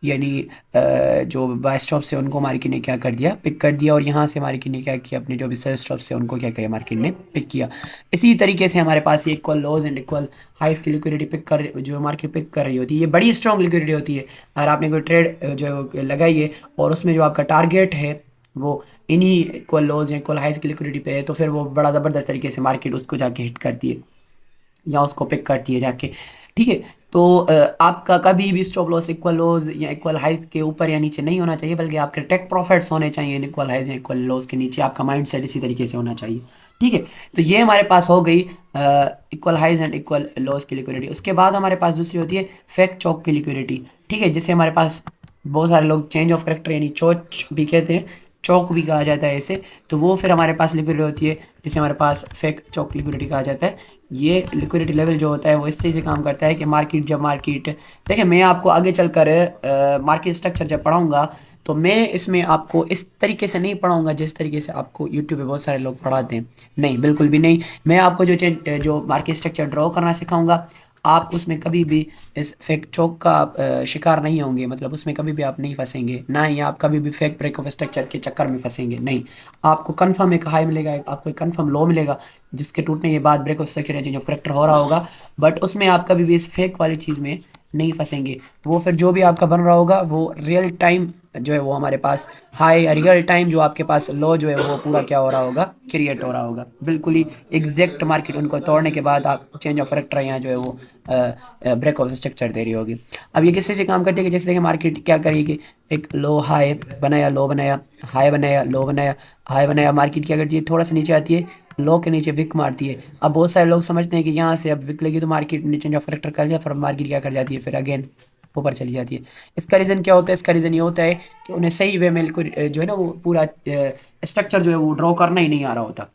यानी जो बाय स्टॉप से उनको मार्केट ने क्या कर दिया, पिक कर दिया। और यहाँ से मार्केट ने क्या किया, अपने जो भी सेल स्टॉप से उनको क्या किया, मार्केट ने पिक किया। इसी तरीके से हमारे पास ये equal lows and equal highs की लिक्विडिटी पिक कर, जो मार्केट पिक कर रही होती है, ये बड़ी स्ट्रॉन्ग लिक्विडिटी होती है। अगर आपने कोई ट्रेड जो है वो लगाई है और उसमें जो आपका टारगेट है वो इन्हीं इक्वल लॉज या इक्वल हाइज की लिक्विडिटी पे है, तो फिर वो बड़ा ज़बरदस्त तरीके से मार्केट उसको जाके हिट करती है या उसको पिक करती है जाके। ठीक है, तो आपका कभी भी स्टॉप लॉस इक्वल लॉस या इक्वल हाइज के ऊपर या नीचे नहीं होना चाहिए, बल्कि आपके टेक प्रॉफिट्स होने चाहिए इक्वल हाइज या इक्वल लॉस के नीचे। आपका माइंड सेट इसी तरीके से होना चाहिए। ठीक है, तो ये हमारे पास हो गई equal highs and equal lows की लिक्विडिटी। उसके बाद हमारे पास दूसरी होती है फेक चौक की लिक्विडिटी। ठीक है, जिसे हमारे पास बहुत सारे लोग चेंज ऑफ करेक्टर यानी चोच भी कहते हैं, चौक भी कहा जाता है इसे। तो वो फिर हमारे पास लिक्विडिटी होती है जिसे हमारे पास फेक चौक लिक्विडिटी कहा जाता है। ये लिक्विडिटी लेवल जो होता है वो इस तरीके से काम करता है कि मार्केट जब मार्केट, देखिए मैं आपको आगे चलकर मार्केट स्ट्रक्चर जब पढ़ाऊंगा तो मैं इसमें आपको इस तरीके से नहीं पढ़ाऊंगा जिस तरीके से आपको यूट्यूब पे बहुत सारे लोग पढ़ाते हैं। नहीं, बिल्कुल भी नहीं। मैं आपको जो मार्केट स्ट्रक्चर ड्रॉ करना सिखाऊंगा, आप उसमें कभी भी इस फेक चौक का आप शिकार नहीं होंगे। मतलब उसमें कभी भी आप नहीं फंसेंगे, ना ही आप कभी भी फेक ब्रेक ऑफ स्ट्रक्चर के चक्कर में फंसेंगे। नहीं, आपको कंफर्म एक हाई मिलेगा, आपको एक कंफर्म लो मिलेगा। जिसके टूटने के बाद break of structure change of character हो रहा होगा, बट उसमें आप कभी भी इस फेक वाली चीज़ में नहीं फंसेंगे। वो फिर जो भी आपका बन रहा होगा वो रियल टाइम जो है वो हमारे पास हाई, रियल टाइम जो आपके पास लो जो है वो पूरा क्या हो रहा होगा, क्रिएट हो रहा होगा, बिल्कुल ही एग्जैक्ट मार्केट उनको तोड़ने के बाद आप चेंज ऑफ करेक्टर यहाँ जो है वो ब्रेक ऑफ स्ट्रक्चर दे रही होगी। अब ये किस से काम करती है कि जैसे कि मार्केट क्या करेगी, एक लो हाई बनाया, लो बनाया, हाई बनाया, लो बनाया, हाई बनाया, मार्केट क्या करती है, थोड़ा सा नीचे आती है, लो के नीचे विक मारती है। अब बहुत सारे लोग समझते हैं कि यहाँ से अब विक लगी तो मार्केट ने चेंज ऑफ करेक्टर कर लिया, फिर मार्केट क्या कर जाती है, फिर अगेन ऊपर चली जाती है। इसका रीज़न क्या होता है, इसका रीज़न ये होता है कि उन्हें सही वे में जो है ना वो पूरा स्ट्रक्चर जो है वो ड्रॉ करना ही नहीं आ रहा होता।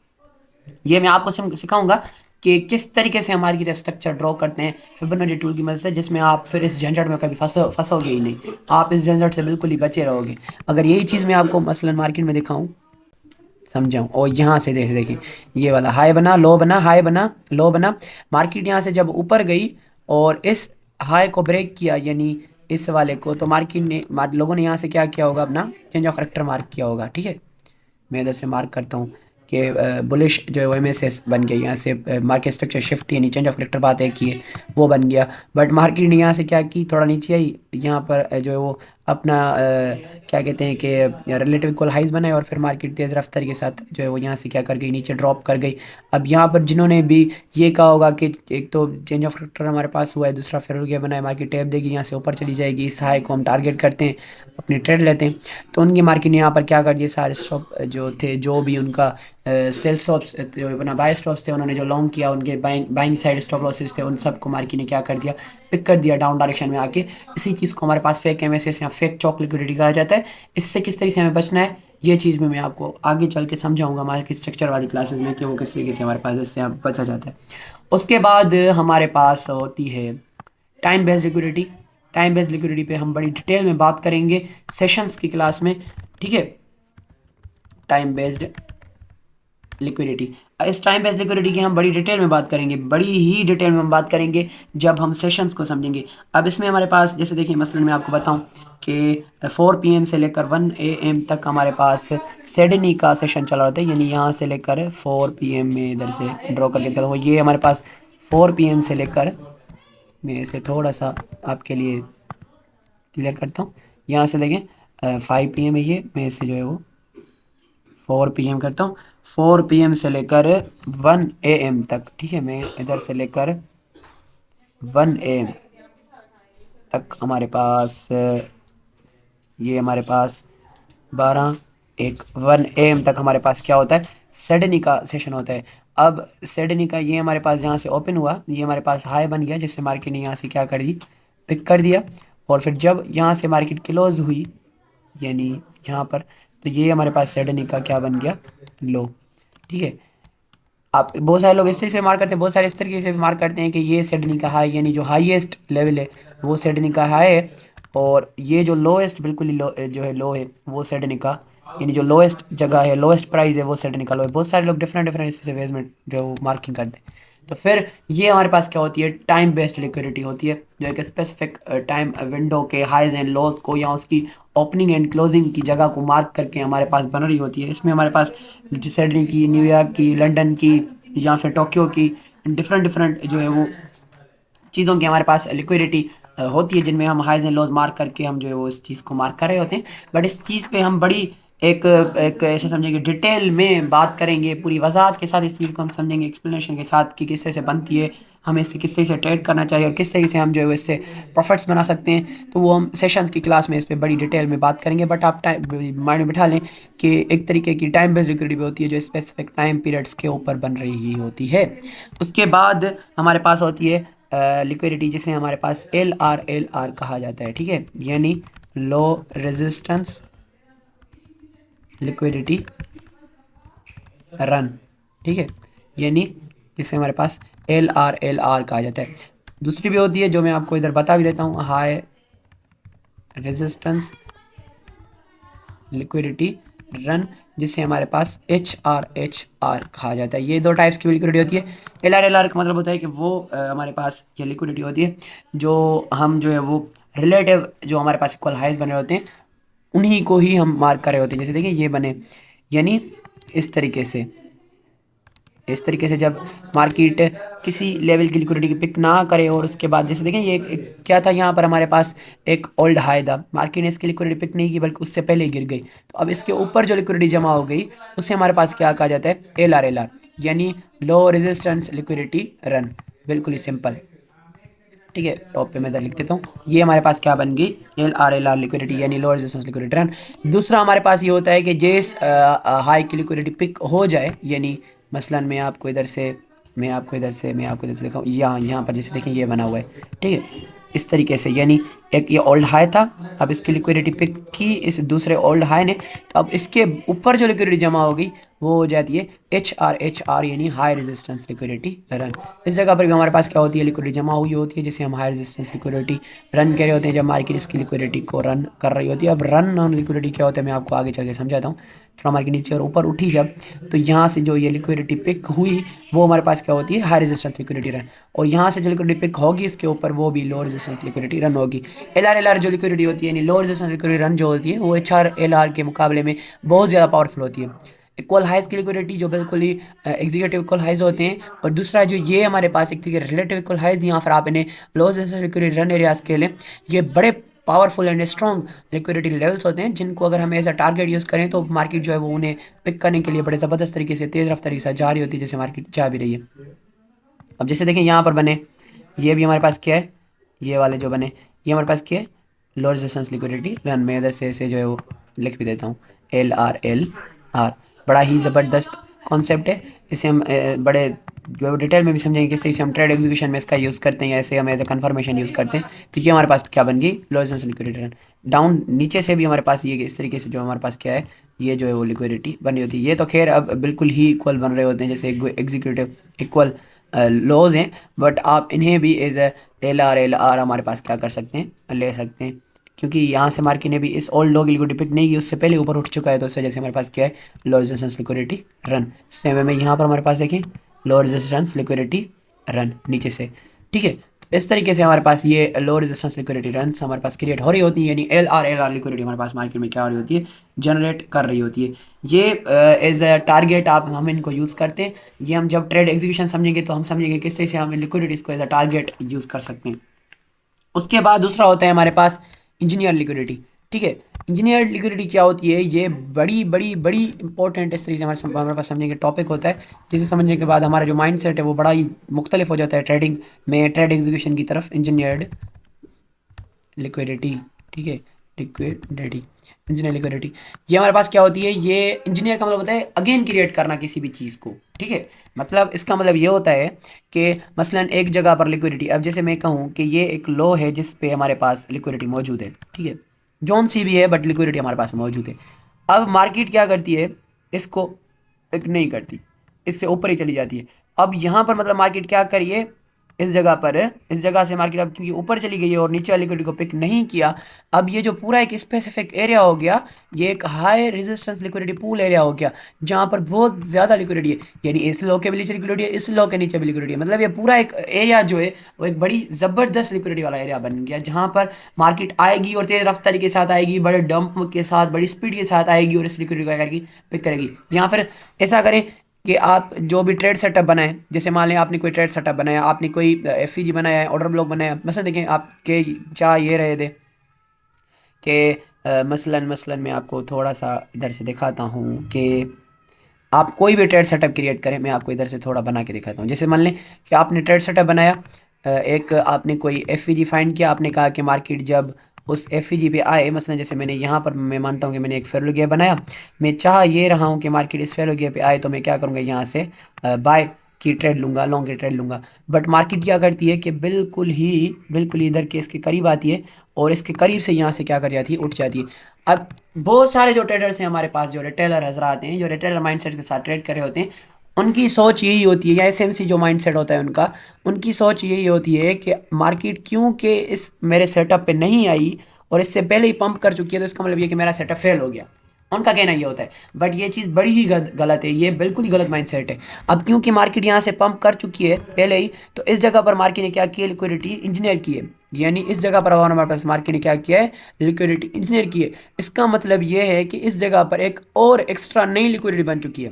ये मैं आपको सिखाऊंगा कि किस तरीके से हमारी की स्ट्रक्चर ड्रॉ करते हैं फिबोनाची टूल की मदद से, जिसमें आप फिर इस झंझट में कभी फंसोगे ही नहीं, आप इस झंझट से बिल्कुल ही बचे रहोगे। अगर यही चीज़ मैं आपको मसलन मार्केट में दिखाऊं, समझाऊं, और यहाँ से जैसे देखिए ये वाला हाई बना, लो बना, हाई बना, लो बना, मार्केट यहाँ से जब ऊपर गई और इस हाई को ब्रेक किया, यानी इस वाले को, तो मार्केट ने लोगों ने यहाँ से क्या किया होगा, अपना चेंज ऑफ करेक्टर मार्क किया होगा। ठीक है, मैं इधर से मार्क करता हूँ कि बुलिश जो है वो एमएसएस बन गया, यहाँ से मार्केट स्ट्रक्चर शिफ्ट यानी चेंज ऑफ करेक्टर बात है की है वो बन गया। बट मार्केट ने यहाँ से क्या की, थोड़ा नीचे आई, यहाँ पर जो है वो अपना क्या कहते हैं कि रिलेटिव इक्वल हाइज बनाए, और फिर मार्केट तेज़ रफ्तार के साथ जो है वो यहाँ से क्या कर गई, नीचे ड्रॉप कर गई। अब यहाँ पर जिन्होंने भी ये कहा होगा कि एक तो चेंज ऑफ करेक्टर हमारे पास हुआ है, दूसरा फिर रुपया बनाए, मार्केट टैप देगी, यहाँ से ऊपर चली जाएगी, इस हाई को हम टारगेट करते हैं, अपनी ट्रेड लेते हैं। तो उनकी मार्केट ने यहाँ पर क्या कर दिया, सारे स्टॉप जो थे, जो भी उनका सेल स्टॉप्स जो अपना बाय स्टॉप्स थे, उन्होंने जो लॉन्ग किया, उनके buying buying side stop losses थे, उन सबको मार्केट ने क्या कर दिया, पिक कर दिया डाउन डायरेक्शन में आके। इसी चीज़ को हमारे पास फेक एमएसएस या फेक चॉक लिक्विडिटी कहा जाता है। इससे किस तरीके से हमें बचना है, ये चीज़ में मैं आपको आगे चल के समझाऊंगा मार्केट स्ट्रक्चर वाली क्लासेस में, कि वो किस तरीके से हमारे पास इससे आप बचा जाता है। उसके बाद हमारे पास होती है time based liquidity. Time based liquidity पे हम बड़ी डिटेल में बात करेंगे सेशंस की क्लास में। ठीक है, टाइम बेस्ड लिक्विडिटी, इस टाइम बेस्ड लिक्विडिटी की हम बड़ी डिटेल में बात करेंगे, बड़ी ही डिटेल में हम बात करेंगे जब हम सेशंस को समझेंगे। अब इसमें हमारे पास जैसे देखिए, मसलन मैं आपको बताऊं कि 4 PM से लेकर 1 AM तक हमारे पास सिडनी का सेशन चला होता है, यानी यहाँ से लेकर 4 PM में इधर से ड्रॉ करके दिखाता हूँ। ये हमारे पास 4 PM से लेकर, मैं इसे थोड़ा सा आपके लिए क्लियर करता हूँ, यहाँ से देखें 5 PM है ये, मैं इसे जो है वो 4 PM करता हूँ। 4 PM से लेकर 1 AM तक, ठीक है, मैं इधर से लेकर 1 AM तक हमारे पास ये हमारे पास 12 एक 1 AM तक हमारे पास क्या होता है, सिडनी का सेशन होता है। अब सिडनी का ये हमारे पास जहाँ से ओपन हुआ, ये हमारे पास हाई बन गया, जिससे मार्केट ने यहाँ से क्या कर दी, पिक कर दिया। और फिर जब यहाँ से मार्केट क्लोज हुई, यानी यहाँ पर, तो ये हमारे पास सिडनी का क्या बन गया, लो। ठीक है, आप बहुत सारे लोग इस तरीके से मार्क करते हैं, बहुत सारे इस तरीके से मार्क करते हैं कि ये सिडनी का हाई, यानी जो हाईएस्ट लेवल है वो सिडनी का हाई है, और ये जो लोएस्ट बिल्कुल ही लो जो है लो है वो सिडनी का, यानी जो लोएस्ट जगह है, लोएस्ट प्राइस है वो सिडनी का लो है। बहुत सारे लोग डिफरेंट डिफरेंट इस वेज में जो है वो मार्किंग करते हैं। तो फिर ये हमारे पास क्या होती है, टाइम बेस्ड लिक्विडिटी होती है, जो एक स्पेसिफिक टाइम विंडो के हाइज एंड लोज को या उसकी ओपनिंग एंड क्लोजिंग की जगह को मार्क करके हमारे पास बन रही होती है। इसमें हमारे पास सिडनी की, न्यूयॉर्क की, लंदन की, या फिर टोक्यो की, डिफरेंट डिफरेंट जो है वो चीज़ों की हमारे पास लिक्विडिटी होती है, जिनमें हम हाइज एंड लोज मार्क करके हम जो है वो इस चीज़ को मार्क कर रहे होते हैं। बट इस चीज़ पे हम बड़ी एक एक ऐसे समझेंगे, डिटेल में बात करेंगे, पूरी वजाहत के साथ इस चीज़ को हम समझेंगे, एक्सप्लेनेशन के साथ कि किस तरह से बनती है, हमें इससे किस तरीके से ट्रेड करना चाहिए, और किस तरीके से हम जो है इससे प्रॉफिट्स बना सकते हैं। तो वो हम सेशंस की क्लास में इस पर बड़ी डिटेल में बात करेंगे। बट आप टाइम माइंड में बिठा लें कि एक तरीके की टाइम बेस्ड लिक्विडिटी होती है जो स्पेसिफिक टाइम पीरियड्स के ऊपर बन रही होती है। उसके बाद हमारे पास होती है लिक्विडिटी, जिसे हमारे पास एल आर कहा जाता है। ठीक है, यानी लो रेजिस्टेंस लिक्विडिटी रन। ठीक है, यानी जिसे हमारे पास एल आर कहा जाता है। दूसरी भी होती है जो मैं आपको इधर बता भी देता हूँ, हाई रेजिस्टेंस लिक्विडिटी रन, जिससे हमारे पास एच आर कहा जाता है। ये दो टाइप्स की लिक्विडिटी होती है। एल आर का मतलब होता है कि वो हमारे पास ये लिक्विडिटी होती है जो हम जो है वो रिलेटिव जो हमारे पास इक्वल हाइज बने होते हैं उन्हीं को ही हम मार्क कर रहे होते हैं। जैसे देखिए ये बने, यानी इस तरीके से इस तरीके से जब मार्केट किसी लेवल की लिक्विडिटी की पिक ना करे और उसके बाद जैसे देखें ये क्या था, यहाँ पर हमारे पास एक ओल्ड हाई था, मार्केट ने इसकी लिक्विडिटी पिक नहीं की बल्कि उससे पहले ही गिर गई। तो अब इसके ऊपर जो लिक्विडिटी जमा हो गई उससे हमारे पास क्या कहा जाता है, एल आर यानी लो रेजिस्टेंस लिक्विडिटी रन। बिल्कुल ही सिंपल। ठीक है, टॉप पे मैं इधर लिख देता हूँ। ये हमारे पास क्या बन गई, एल आर लिक्विडिटी यानी लो रेजिस्टेंस लिक्विडिटी रन। दूसरा हमारे पास ये होता है कि जिस हाई की लिक्विडिटी पिक हो जाए, यानी मसलन मैं आपको इधर से दिखाऊँ, यहाँ पर जैसे देखें ये बना हुआ है। ठीक है, इस तरीके से, यानी एक ये ओल्ड हाई था, अब इसकी लिक्विडिटी पिक की इस दूसरे ओल्ड हाई ने, तो अब इसके ऊपर जो लिक्विडिटी जमा होगी वो हो जाती है एच आर यानी हाई रेजिस्टेंस लिक्विडिटी रन। इस जगह पर भी हमारे पास क्या होती है, लिक्विडिटी जमा हुई होती है जिसे हम हाई रेजिस्टेंस लिक्विडिटी रन कह रहे होते हैं जब मार्केट इसकी लिक्विडिटी को रन कर रही होती है। अब रन ऑन लिक्विडिटी क्या होता है मैं आपको आगे चल के समझाता हूँ। थोड़ा मार्केट नीचे और ऊपर उठी जब, तो यहाँ से जो ये लिक्विडिटी पिक हुई वो हमारे पास क्या होती है, हाई रेजिस्टेंस लिक्विडिटी रन। और यहाँ से जो लिक्विडिटी पिक होगी इसके ऊपर वो भी लो रेजिस्टेंस लिक्विडिटी रन होगी। एल आर जो लिक्विडिटी होती है यानी लो रेजिस्टेंस लिक्विडिटी रन जो होती है वो एच आर के मुकाबले में बहुत ज़्यादा पावरफुल होती है। इक्वल हाइज की लिक्विडिटी जो बिल्कुल ही एग्जीक्यूटिव इक्वल हाइज होते हैं, और दूसरा जो ये हमारे पास एक तरीके रिलेटिव इक्वल हाइज, यहाँ पर आप इन्हें low resistance liquidity run areas के लिए, ये बड़े powerful and strong liquidity levels होते हैं जिनको अगर हम एज अ टारगेट यूज़ करें तो मार्केट जो है वो उन्हें पिक करने के लिए बड़े ज़बरदस्त तरीके से तेज़ रफ्तारी के साथ जा रही होती है, जैसे मार्केट जा भी रही है। अब जैसे देखें यहाँ पर बने, ये भी हमारे पास क्या है, ये वाले जो बने ये हमारे पास क्या है, लो रेजिस्टेंस लिक्विडिटी रन। में इधर से जो है वो लिख भी देता हूँ, एल आर। बड़ा ही ज़बरदस्त कॉन्सेप्ट है, इसे हम बड़े जो डिटेल में भी समझेंगे किस तरीके से हम ट्रेड एग्जीक्यूशन में इसका यूज़ करते हैं या ऐसे हम एज ए कन्फर्मेशन यूज़ करते हैं। तो ये हमारे पास क्या बन गई, low resistance liquidity run. Down नीचे से भी हमारे पास ये इस तरीके से जो हमारे पास क्या है, ये जो है वो लिक्विडिटी बनी होती है। ये तो खैर अब बिल्कुल ही इक्वल बन रहे होते हैं जैसे एग्जीक्यूटिव इक्वल लॉज हैं, बट आप इन्हें भी एज एल आर हमारे पास क्या कर सकते हैं, ले सकते हैं, क्योंकि यहाँ से मार्केट ने भी इस ओल्ड लो की लिक्विडिटी पिक नहीं की, उससे पहले ऊपर उठ चुका है, तो इस वजह से हमारे पास क्या है, low resistance liquidity run. Same way में यहाँ पर हमारे पास देखें लो रेजिस्टेंस लिक्विडिटी रन नीचे से। ठीक है, तो इस तरीके से हमारे पास ये लो रेजिस्टेंस लिक्विडिटी रन हमारे पास क्रिएट हो रही होती है, यानी एल आर लिक्विडिटी हमारे पास मार्केट में क्या हो रही होती है, जनरेट कर रही होती है। ये एज अ टारगेट आप हम इनको यूज़ करते हैं। ये हम जब ट्रेड एग्जीक्यूशन समझेंगे तो हम समझेंगे किस तरह से हम लिक्विडिटीज़ को एज अ टारगेट यूज़ कर सकते हैं। उसके बाद दूसरा होता है हमारे पास इंजीनियर लिक्विडिटी। ठीक है, इंजीनियर लिक्विडिटी क्या होती है, ये बड़ी बड़ी बड़ी इंपॉर्टेंट इस तरीके से हमारे पास समझने के टॉपिक होता है, जिसे समझने के बाद हमारा जो माइंड सेट है वो बड़ा ही मुख्तलिफ हो जाता है ट्रेडिंग में, ट्रेड एग्जीक्यूशन की तरफ। इंजीनियर्ड लिक्विडिटी, ठीक है, लिक्विडिटी, इंजीनियर लिक्विडिटी, ये हमारे पास क्या होती है, ये इंजीनियर का मतलब होता है अगेन क्रिएट करना किसी भी चीज़ को। ठीक है, मतलब इसका मतलब ये होता है कि मसलन एक जगह पर लिक्विडिटी, अब जैसे मैं कहूँ कि ये एक लो है जिस पे हमारे पास लिक्विडिटी मौजूद है, ठीक है, जौन सी भी है बट लिक्विडिटी हमारे पास मौजूद है। अब मार्केट क्या करती है, इसको पिक नहीं करती, इससे ऊपर ही चली जाती है। अब यहाँ पर मतलब मार्केट क्या करिए, इस जगह पर, इस जगह से मार्केट अब क्योंकि ऊपर चली गई है और नीचे वाली लिक्विडिटी को पिक नहीं किया, अब ये जो पूरा एक स्पेसिफिक एरिया हो गया, ये एक high resistance liquidity pool area हो गया, जहाँ पर बहुत ज़्यादा लिक्विडिटी है, यानी इस लो के भी नीचे लिक्विडिटी है, इस लो के नीचे भी लिक्विडिटी है। मतलब ये पूरा एक एरिया जो है वो एक बड़ी ज़बरदस्त लिक्विडिटी वाला एरिया बन गया, जहाँ पर मार्केट आएगी और तेज़ रफ्तारी के साथ आएगी, बड़े डंप के साथ, बड़ी स्पीड के साथ आएगी और इस लिक्विडिटी को क्या करेगी, पिक करेगी। यहाँ फिर ऐसा करें कि आप जो भी ट्रेड सेटअप बनाएं, जैसे मान लें आपने कोई ट्रेड सेटअप बनाया, आपने कोई एफ बनाया है, ऑर्डर ब्लॉक बनाया, मसलन देखें आपके चाह ये रहे थे कि मसलन मैं आपको थोड़ा सा इधर से दिखाता हूँ कि आप कोई भी ट्रेड सेटअप क्रिएट करें, मैं आपको इधर से थोड़ा बना के दिखाता हूँ। जैसे मान लें कि आपने ट्रेड सेटअप बनाया, एक आपने कोई एफ फाइंड किया, आपने कहा कि मार्केट जब उस एफ पे आए, मसलन जैसे मैंने यहाँ पर मैं मानता हूँ कि मैंने एक फेलो गियर बनाया, मैं चाह ये रहा हूँ कि मार्केट इस फेलो गियर पे आए, तो मैं क्या करूँगा, यहाँ से बाय की ट्रेड लूँगा, लॉन्ग की ट्रेड लूँगा। बट मार्केट क्या करती है कि बिल्कुल ही इधर के इसके करीब आती है और इसके करीब से यहाँ से क्या कर जाती है, उठ जाती है। अब बहुत सारे जो ट्रेडर्स हैं हमारे पास, जो रिटेलर हजरात हैं, जो रिटेलर माइंडसेट के साथ ट्रेड कर रहे होते हैं, उनकी सोच यही होती है, या एसएमसी जो माइंडसेट होता है उनका, उनकी सोच यही होती है कि मार्केट क्योंकि इस मेरे सेटअप पे नहीं आई और इससे पहले ही पंप कर चुकी है, तो इसका मतलब ये कि मेरा सेटअप फेल हो गया। उनका कहना ये होता है, बट ये चीज़ बड़ी ही गलत है, ये बिल्कुल ही गलत माइंडसेट है। अब क्योंकि मार्केट यहाँ से पंप कर चुकी है पहले ही, तो इस जगह पर मार्केट ने क्या किया, लिक्विडिटी इंजीनियर की है, यानी इस जगह पर हमारे पास मार्केट ने क्या किया है, लिक्विडिटी इंजीनियर की है। इसका मतलब ये है कि इस जगह पर एक और एक्स्ट्रा नई लिक्विडिटी बन चुकी है।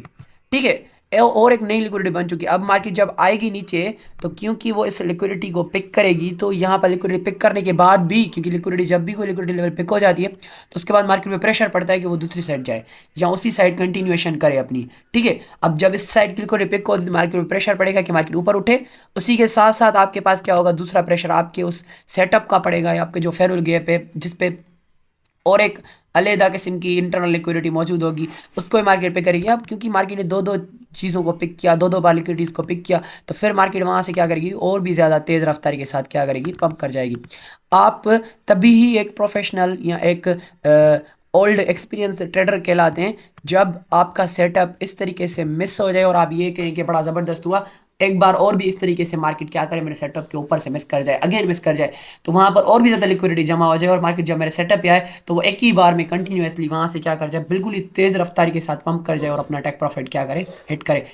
ठीक है, और एक नई लिक्विडिटी बन चुकी है। अब मार्केट जब आएगी नीचे तो क्योंकि वो इस लिक्विडिटी को पिक करेगी, तो यहाँ पर लिक्विडिटी पिक करने के बाद भी, क्योंकि लिक्विडिटी जब भी कोई लिक्विडिटी लेवल पिक हो जाती है तो उसके बाद मार्केट में प्रेशर पड़ता है कि वो दूसरी साइड जाए या उसी साइड कंटिन्यूएशन करे अपनी। ठीक है, अब जब इस साइड की लिक्विडिटी पिक हो, मार्केट में प्रेशर पड़ेगा कि मार्केट ऊपर उठे। उसी के साथ साथ आपके पास क्या होगा, दूसरा प्रेशर आपके उस सेटअप का पड़ेगा या आपके जो फेयरवेल गैप है जिसपे और एक अलहदा किस्म की इंटरनल लिक्विडिटी मौजूद होगी, उसको ही मार्केट पे करेगी। अब क्योंकि मार्केट ने दो दो चीज़ों को पिक किया, दो दो बार लिक्विडिटीज़ को पिक किया, तो फिर मार्केट वहाँ से क्या करेगी, और भी ज़्यादा तेज़ रफ्तारी के साथ क्या करेगी, पंप कर जाएगी। आप तभी ही एक प्रोफेशनल या एक ओल्ड एक्सपीरियंस ट्रेडर कहलाते हैं जब आपका सेटअप इस तरीके से मिस हो जाए और आप ये कहें कि बड़ा ज़बरदस्त हुआ, एक बार और भी इस तरीके से मार्केट क्या करे, मेरे सेटअप के ऊपर से मिस कर जाए, अगेन मिस कर जाए, तो वहाँ पर और भी ज़्यादा लिक्विडिटी जमा हो जाए और मार्केट जब मेरे सेटअप पे आए तो वो एक ही बार में कंटिन्यूसली वहाँ से क्या कर जाए, बिल्कुल ही तेज़ रफ्तारी के साथ पंप कर जाए और अपना टेक प्रॉफिट क्या करे, हिट करे।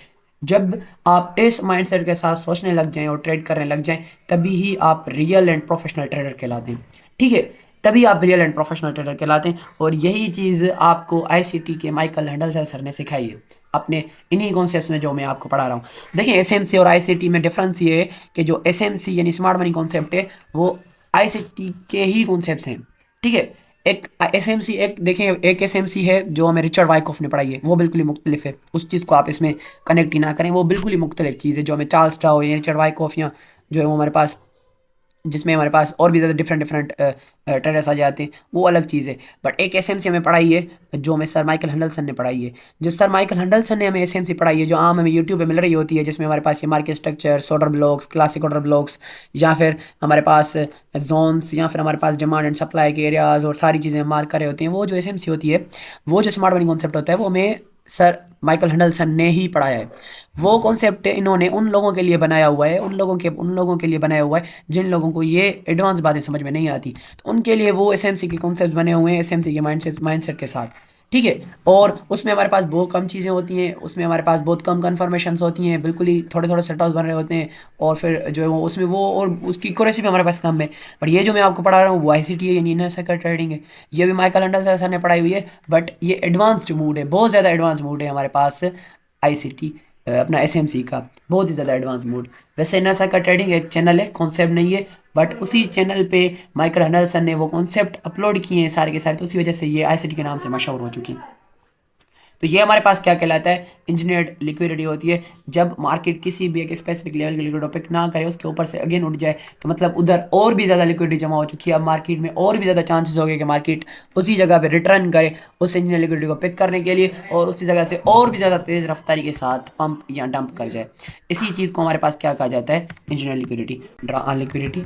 जब आप इस माइंडसेट के साथ सोचने लग जाएं और ट्रेड करने लग जाएं, तभी ही आप रियल एंड प्रोफेशनल ट्रेडर कहलाते हैं। ठीक है, तभी आप रियल एंड प्रोफेशनल ट्रेडर कहलाते हैं। और यही चीज़ आपको आईसीटी के माइकल हैंडलसन सर ने सिखाई है अपने इन्हीं कॉन्सेप्ट्स में जो मैं आपको पढ़ा रहा हूँ। देखिए, एसएमसी और आईसीटी में डिफरेंस ये है कि जो एसएमसी यानी स्मार्ट मनी कॉन्सेप्ट है वो आईसीटी के ही कॉन्सेप्ट्स हैं। ठीक है, एक एसएमसी, एक देखें, एक एसएमसी है जो हमें रिचर्ड वाइकॉफ ने पढ़ाई है, वो बिल्कुल ही मुख्तलिफ है। उस चीज़ को आप इसमें कनेक्ट ही ना करें, वो बिल्कुल ही मुख्तलिफ चीज़ है जो हमें चार्ल्स स्ट्राउ या रिचर्ड वाइकॉफ या जो है वो हमारे पास, जिसमें हमारे पास और भी ज़्यादा डिफरेंट डिफरेंट ट्रेडर्स आ जाते हैं, वो अलग चीज़ है। बट एक एसएमसी हमें पढ़ाई है जो हमें सर माइकल हैंडलसन ने पढ़ाई है। जो सर माइकल हैंडलसन ने हमें एसएमसी पढ़ाई है जो आम हमें यूट्यूब पे मिल रही होती है, जिसमें हमारे पास ये market structure, order blocks, classic order blocks, या फिर हमारे पास जोन्स, या फिर हमारे पास डिमांड एंड सप्लाई के एरियाज और सारी चीज़ें मार्क करे होती हैं, वो जो एसएमसी होती है, वो जो स्मार्ट मनी कॉन्सेप्ट होता है, वो हमें सर माइकल हैंडलसन ने ही पढ़ाया है। वो कॉन्सेप्ट इन्होंने उन लोगों के लिए बनाया हुआ है, उन लोगों के लिए बनाया हुआ है जिन लोगों को ये एडवांस बातें समझ में नहीं आती, तो उनके लिए वो एसएमसी के कॉन्सेप्ट बने हुए हैं, एसएमसी के माइंडसेट के साथ। ठीक है, और उसमें हमारे पास बहुत कम चीज़ें होती हैं, उसमें हमारे पास बहुत कम कन्फर्मेशंस होती हैं, बिल्कुल ही थोड़े थोड़े सेटअप्स बन रहे होते हैं, और फिर जो है वो उसमें वो और उसकी एक्यूरेसी भी हमारे पास कम है। बट ये जो मैं आपको पढ़ा रहा हूँ वो आईसीटी है, यानी इनर सर्किट ट्रेडिंग है, ये भी माइकल हैंडलसन सर ने पढ़ाई हुई है। बट ये एडवांस्ड मूड है, बहुत ज़्यादा एडवांस मूड है हमारे पास आईसीटी, अपना एसएमसी का बहुत ही ज़्यादा एडवांस मूड। वैसे इनर सर्किट ट्रेडिंग एक चैनल है, कॉन्सेप्ट नहीं है, बट उसी चैनल पे माइकल हैंडलसन ने वो कॉन्सेप्ट अपलोड किए हैं सारे के सारे, तो उसी वजह से ये आईसीटी के नाम से मशहूर हो चुकी है। तो ये हमारे पास क्या कहलाता है, इंजीनियर्ड लिक्विडिटी होती है। जब मार्केट किसी भी एक स्पेसिफिक लेवल की लिक्विडिटी पिक ना करे, उसके ऊपर से अगेन उठ जाए, तो मतलब उधर और भी ज़्यादा लिक्विडिटी जमा हो चुकी है, अब मार्केट में और भी ज़्यादा चांसेस हो गए कि मार्केट उसी जगह पे रिटर्न करे उस इंजीनियर लिक्विडिटी को पिक करने के लिए, और उसी जगह से और भी ज़्यादा तेज़ रफ्तारी के साथ पंप या डंप कर जाए। इसी चीज़ को हमारे पास क्या कहा जाता है, engineer liquidity, draw on liquidity,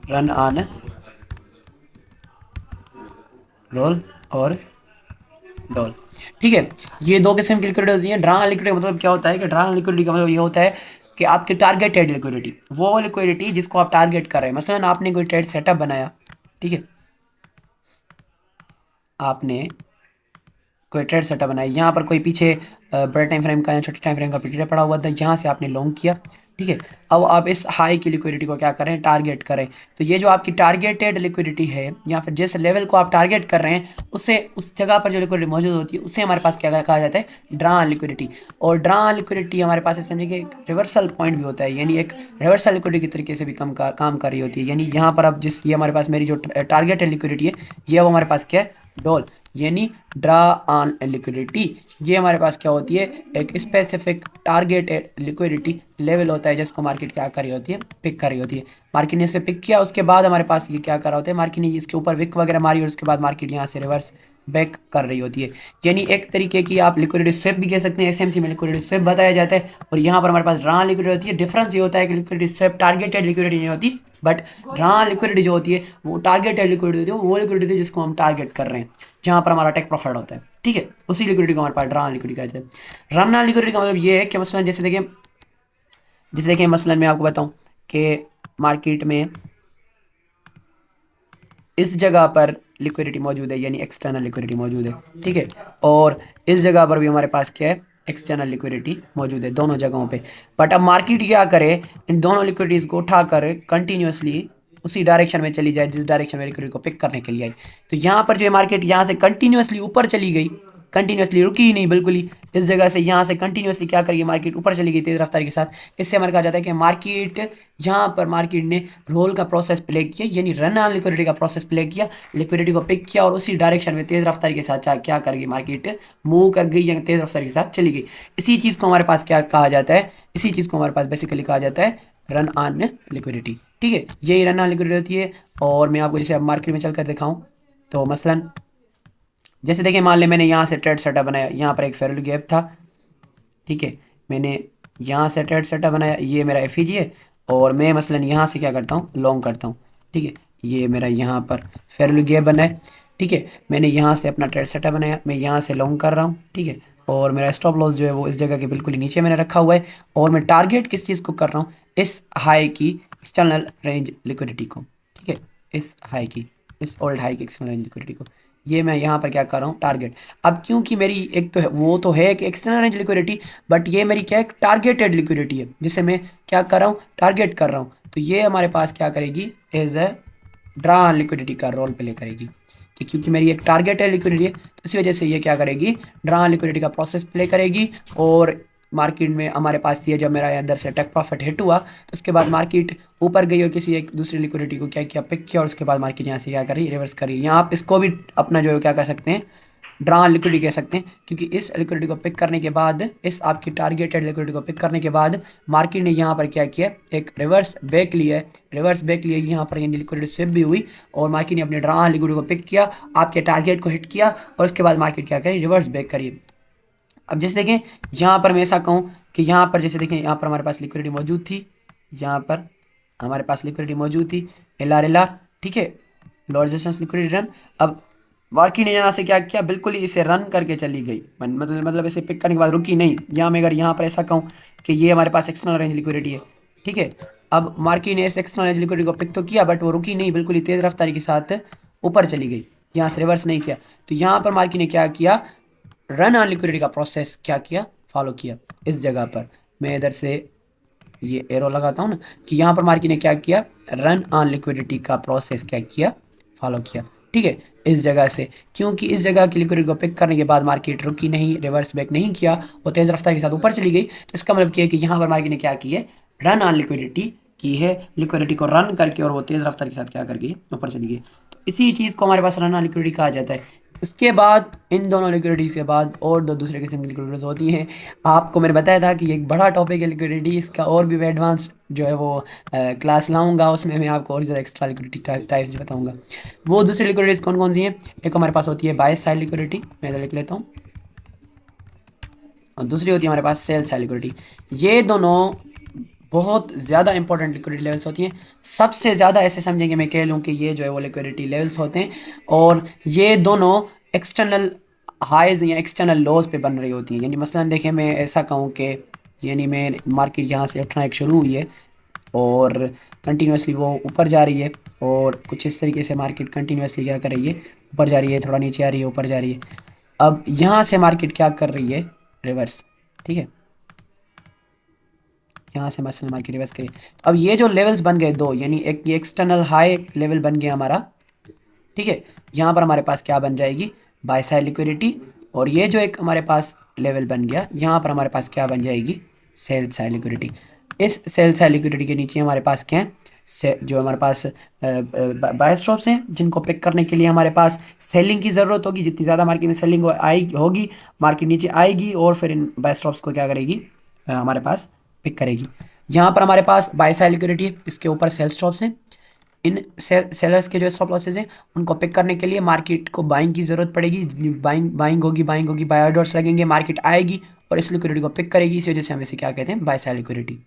run on, roll और डॉल। ठीक है, ये दो किस्म की लिक्विडिटी होती है। ड्रा लिक्विडिटी मतलब क्या होता है कि ड्रा लिक्विडिटी का मतलब ये होता है कि आपके टारगेटेड लिक्विडिटी, वो लिक्विडिटी जिसको आप टारगेट कर रहे हैं। मसलन आपने कोई ट्रेड सेटअप बनाया, ठीक है, आपने कोई ट्रेड सेटअप बनाया, यहाँ पर कोई पीछे बड़े टाइम फ्रेम का या छोटे टाइम फ्रेम का पीरियड पड़ा हुआ था, यहाँ से आपने लॉन्ग किया। ठीक है, अब आप इस हाई की लिक्विडिटी को क्या करें, टारगेट करें। तो ये जो आपकी टारगेटेड लिक्विडिटी है, या फिर जिस लेवल को आप टारगेट कर रहे हैं, उससे उस जगह पर जो लिक्विडिटी मौजूद होती है, उससे हमारे पास क्या कहा जाता है, ड्रा लिक्विडिटी। और ड्रा लिक्विडिटी हमारे पास समझिए कि एक रिवर्सल पॉइंट भी होता है, यानी एक रिवर्सल लिक्विडिटी के तरीके से भी काम कर रही होती है। यानी यहाँ पर अब ये हमारे पास मेरी जो टारगेटेड लिक्विडिटी है, ये अब हमारे पास क्या है, डॉल, यानी ड्रा ऑन लिक्विडिटी। ये हमारे पास क्या होती है, एक स्पेसिफिक टारगेटेड लिक्विडिटी लेवल होता है जिसको मार्केट क्या कर रही होती है, पिक कर रही होती है। मार्केट ने इसे पिक किया, उसके बाद हमारे पास ये क्या कर रहा होता है, मार्केट ने इसके ऊपर विक वगैरह मारी और उसके बाद मार्केट यहाँ से रिवर्स बैक कर रही होती है। यानी एक तरीके की आप लिक्विडिटी स्वेप भी कह सकते हैं, एसएमसी में लिक्विडिटी स्वेप बताया जाता है। और यहाँ पर हमारे पास ड्रा लिक्विडिटी होती है। डिफरेंस ये होता है कि लिक्विडिटी स्वेप टारगेटेड लिक्विडिटी नहीं होती, बट ड्रा लिक्विडिटी जो होती है वो टारगेटेड लिक्विडिटी होती है, वो लिक्विडिटी होती है जिसको हम टारगेट कर रहे हैं, जहाँ पर हमारा टेक प्रॉफिट होता है। ठीक है, उसी लिक्विडिटी को हमारे पास ड्रा लिक्विडिटी कहते हैं। रन ऑन लिक्विडिटी का मतलब ये है कि मसलन जैसे देखिए मसलन मैं आपको बताऊं कि मार्केट में इस जगह पर लिक्विडिटी मौजूद है, यानी एक्सटर्नल लिक्विडिटी मौजूद है। ठीक है, और इस जगह पर भी हमारे पास क्या है, एक्सटर्नल लिक्विडिटी मौजूद है, दोनों जगहों पे। बट अब मार्केट क्या करे, इन दोनों लिक्विडिटीज़ को उठाकर कंटिन्यूसली उसी डायरेक्शन में चली जाए जिस डायरेक्शन में लिक्विडिटी को पिक करने के लिए आई। तो यहाँ पर जो है मार्केट यहाँ से कंटिन्यूसली ऊपर चली गई, कंटिन्यूसली रुकी ही नहीं बिल्कुल ही। इस जगह से यहाँ से कंटिन्यूसली क्या करिए मार्केट ऊपर चली गई तेज रफ्तारी के साथ। इससे हमारे कहा जाता है कि मार्केट यहाँ पर मार्केट ने रोल का प्रोसेस प्ले किया, यानी रन ऑन लिक्विडिटी का प्रोसेस प्ले किया, लिक्विडिटी को पिक किया और उसी डायरेक्शन में तेज रफ्तारी के साथ क्या कर गई मार्केट मूव कर गई या तेज रफ्तारी के साथ चली गई। इसी चीज़ को हमारे पास क्या कहा जाता है, इसी चीज़ को हमारे पास बेसिकली कहा जाता है रन ऑन लिक्विडिटी। ठीक है, यही रन ऑन लिक्विडिटी होती है। और मैं आपको जैसे अब मार्केट में चलकर दिखाऊं तो मसलन जैसे देखिए मान लें मैंने यहाँ से ट्रेड सेटअप बनाया, यहाँ पर एक फेयर वैल्यू गैप था। ठीक है, मैंने यहाँ से ट्रेड सेटअप बनाया, ये मेरा एफ है और मैं मसलन यहाँ से क्या करता हूँ लॉन्ग करता हूँ। ठीक है, ये मेरा यहाँ पर फेयर वैल्यू गैप बना है। ठीक है, मैंने यहाँ से अपना ट्रेड सेटअप बनाया, मैं यहाँ से लॉन्ग कर रहा हूँ। ठीक है, और मेरा स्टॉप लॉस जो है वो इस जगह के बिल्कुल ही नीचे मैंने रखा हुआ है और मैं टारगेट किस चीज़ को कर रहा हूँ, इस हाई की एक्सटर्नल रेंज लिक्विडिटी को। ठीक है, इस हाई की, इस ओल्ड हाई की एक्सटर्नल रेंज लिक्विडिटी को, ये मैं यहाँ पर क्या कर रहा हूँ टारगेट। अब क्योंकि मेरी एक तो है वो तो है कि एक्सटर्नल रेंज लिक्विडिटी, बट ये मेरी क्या है टारगेटेड लिक्विडिटी है जिसे मैं क्या कर रहा हूँ टारगेट कर रहा हूँ। तो ये हमारे पास क्या करेगी as a draw on liquidity का रोल प्ले करेगी कि क्योंकि मेरी एक टारगेट है लिक्विडिटी है तो इसी वजह से ये क्या करेगी ड्रा ऑन लिक्विडिटी का प्रोसेस प्ले करेगी। और मार्केट में हमारे पास ये जब मेरा अंदर से टेक प्रॉफिट हिट हुआ तो उसके बाद मार्केट ऊपर गई और किसी एक दूसरी लिक्विडिटी को क्या किया पिक किया और उसके बाद मार्केट यहाँ से क्या करी रिवर्स करी। यहाँ आप इसको भी अपना जो है क्या कर सकते हैं ड्रा ऑन लिक्विडिटी कह सकते हैं, क्योंकि इस लिक्विडिटी को पिक करने के बाद, इस आपकी टारगेटेड लिक्विडिटी को पिक करने के बाद मार्केट ने यहाँ पर क्या किया एक रिवर्स बैक लिया है। रिवर्स बैक लिया यहाँ पर यानी लिक्विडिटी स्विप भी हुई और मार्केट ने अपने ड्रा ऑन लिक्विडिटी को पिक किया, आपके टारगेट को हिट किया और उसके बाद मार्केट क्या करी रिवर्स बैक करी। अब जैसे देखें यहाँ पर मैं ऐसा कहूँ कि यहाँ पर जैसे देखें यहाँ पर हमारे पास लिक्विडिटी मौजूद थी, यहाँ पर हमारे पास लिक्विडिटी मौजूद थी एल आर। ठीक है, लोअर रेजिस्टेंस लिक्विडिटी रन। अब मार्केट ने यहाँ से क्या किया बिल्कुल ही इसे रन करके चली गई, मतलब इसे पिक करने के बाद रुकी नहीं। यहाँ मैं अगर यहाँ पर ऐसा कहूँ कि ये हमारे पास एक्सटर्नल रेंज लिक्विडिटी है। ठीक है, अब मार्केट ने इस एक्सटर्नल रेंज लिक्विडिटी को पिक तो किया बट वो रुकी नहीं, बिल्कुल ही तेज़ रफ्तारी के साथ ऊपर चली गई, यहाँ से रिवर्स नहीं किया। तो यहाँ पर मार्केट ने क्या किया रन ऑन लिक्विडिटी का प्रोसेस क्या किया फॉलो किया। इस जगह पर मैं इधर से ये एरो लगाता हूँ ना कि यहाँ पर मार्केट ने क्या किया रन ऑन लिक्विडिटी का प्रोसेस क्या किया फॉलो किया। ठीक है, इस जगह से क्योंकि इस जगह की लिक्विडिटी को पिक करने के बाद मार्केट रुकी नहीं, रिवर्स बैक नहीं किया और तेज़ रफ्तार के साथ ऊपर चली गई। तो इसका मतलब क्या है कि यहाँ पर मार्केट ने क्या की है रन ऑन लिक्विडिटी की है, लिक्विडिटी को रन करके और वो तेज़ रफ्तार के साथ क्या कर गई ऊपर चली गई। तो इसी चीज़ को हमारे पास रन ऑन लिक्विडिटी कहा जाता है। उसके बाद इन दोनों लिक्विडिटीज़ के बाद और दो दूसरे किस्म की लिक्विडिटीज़ होती हैं। आपको मैंने बताया था कि एक बड़ा टॉपिक है लिक्विडिटी, इसका और भी मैं एडवांस जो है वो क्लास लाऊंगा, उसमें मैं आपको और ज़्यादा एक्स्ट्रा लिक्विडिटी टाइप्स बताऊंगा। वो दूसरी लिक्विडिटीज़ कौन कौन सी हैं, एक हमारे पास होती है बाय साइड लिक्विडिटी, मैं इधर लिख लेता हूँ, और दूसरी होती है हमारे पास सेल साइड लिक्विडिटी। ये दोनों बहुत ज़्यादा इंपॉर्टेंट लिक्विडिटी लेवल्स होती हैं। सबसे ज़्यादा ऐसे समझेंगे मैं कह लूँ कि ये जो है वो लिक्विडिटी लेवल्स होते हैं और ये दोनों एक्सटर्नल हाइज या एक्सटर्नल लोज पे बन रही होती हैं। यानी मसलन देखें मैं ऐसा कहूँ कि यानी मैं मार्केट यहाँ से उठना एक शुरू हुई है और कंटिन्यूसली वो ऊपर जा रही है और कुछ इस तरीके से मार्केट कंटिन्यूसली क्या कर रही है ऊपर जा रही है, थोड़ा नीचे आ रही है, ऊपर जा रही है। अब यहाँ से मार्केट क्या कर रही है रिवर्स। ठीक है, यहाँ से मसल मार्केट रिवर्स करिए। अब ये जो लेवल्स बन गए दो, यानी एक ये एक्सटर्नल हाई लेवल बन गया हमारा। ठीक है, यहाँ पर हमारे पास क्या बन जाएगी बाय साइड लिक्विडिटी, और ये जो एक हमारे पास लेवल बन गया यहाँ पर हमारे पास क्या बन जाएगी सेल साइड लिक्विडिटी। इस सेल साइड लिक्विडिटी के नीचे हमारे पास क्या है जो हमारे पास बाय स्टॉप्स हैं जिनको पिक करने के लिए हमारे पास सेलिंग की ज़रूरत होगी। जितनी ज़्यादा मार्केट में सेलिंग होगी मार्केट नीचे आएगी और फिर इन बाय स्टॉप्स को क्या करेगी हमारे पास पिक करेगी। यहाँ पर हमारे पास बाय साइड लिक्विडिटी है, इसके ऊपर सेल स्टॉप्स हैं। इन सेलर्स के जो स्टॉप लॉसेज हैं उनको पिक करने के लिए मार्केट को बाइंग की ज़रूरत पड़ेगी। बाइंग होगी बाय ऑर्डर्स लगेंगे, मार्केट आएगी और इस लिक्विडिटी को पिक करेगी। इस वजह से हम इसे क्या कहते हैं बाय साइड लिक्विडिटी।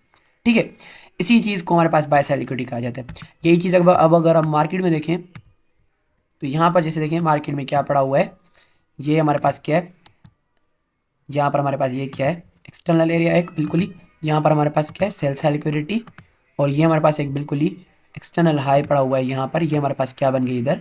ठीक है, इसी चीज़ को हमारे पास बाय साइड लिक्विडिटी कहा जाता है। यही चीज़ अब अगर हम मार्केट में देखें तो यहाँ पर जैसे देखें मार्केट में क्या पड़ा हुआ है, ये हमारे पास क्या है, यहाँ पर हमारे पास ये क्या है एक्सटर्नल एरिया एक बिल्कुल ही, यहाँ पर हमारे पास क्या है सेल साइड लिक्विडिटी, और ये हमारे पास एक बिल्कुल ही एक्सटर्नल हाई पड़ा हुआ है यहाँ पर। ये हमारे पास क्या बन गई इधर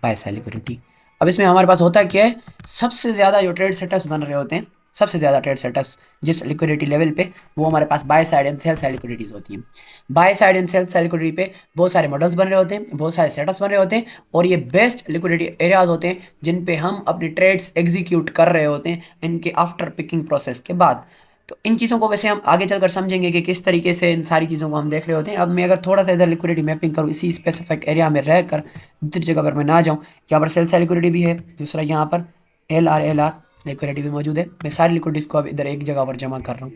बाय साइड लिक्विडिटी। अब इसमें हमारे पास होता क्या है सबसे ज़्यादा जो ट्रेड सेटअप्स बन रहे होते हैं सबसे ज़्यादा ट्रेड सेटअप्स जिस लिक्विडिटी लेवल पे, वो हमारे पास buy side and sell side liquidities होती हैं। Buy side and sell side liquidity पे बहुत सारे मॉडल्स बन रहे होते हैं, बहुत सारे सेटअप्स बन रहे होते हैं, और ये बेस्ट लिक्विडिटी एरियाज होते हैं जिन पे हम अपने ट्रेड्स एग्जीक्यूट कर रहे होते हैं इनके आफ्टर पिकिंग प्रोसेस के बाद। तो इन चीज़ों को वैसे हम आगे चलकर समझेंगे कि किस तरीके से इन सारी चीज़ों को हम देख रहे होते हैं। अब मैं अगर थोड़ा सा इधर लिक्विडिटी मैपिंग करूँ इसी स्पेसिफिक एरिया में रहकर, दूसरी जगह पर मैं ना जाऊँ, यहाँ पर सेल साइड लिक्विडिटी भी है, दूसरा यहाँ पर एल आर लिक्विडिटी भी मौजूद है। मैं सारी लिक्विडिटीज़ को अब इधर एक जगह पर जमा कर रहा हूँ,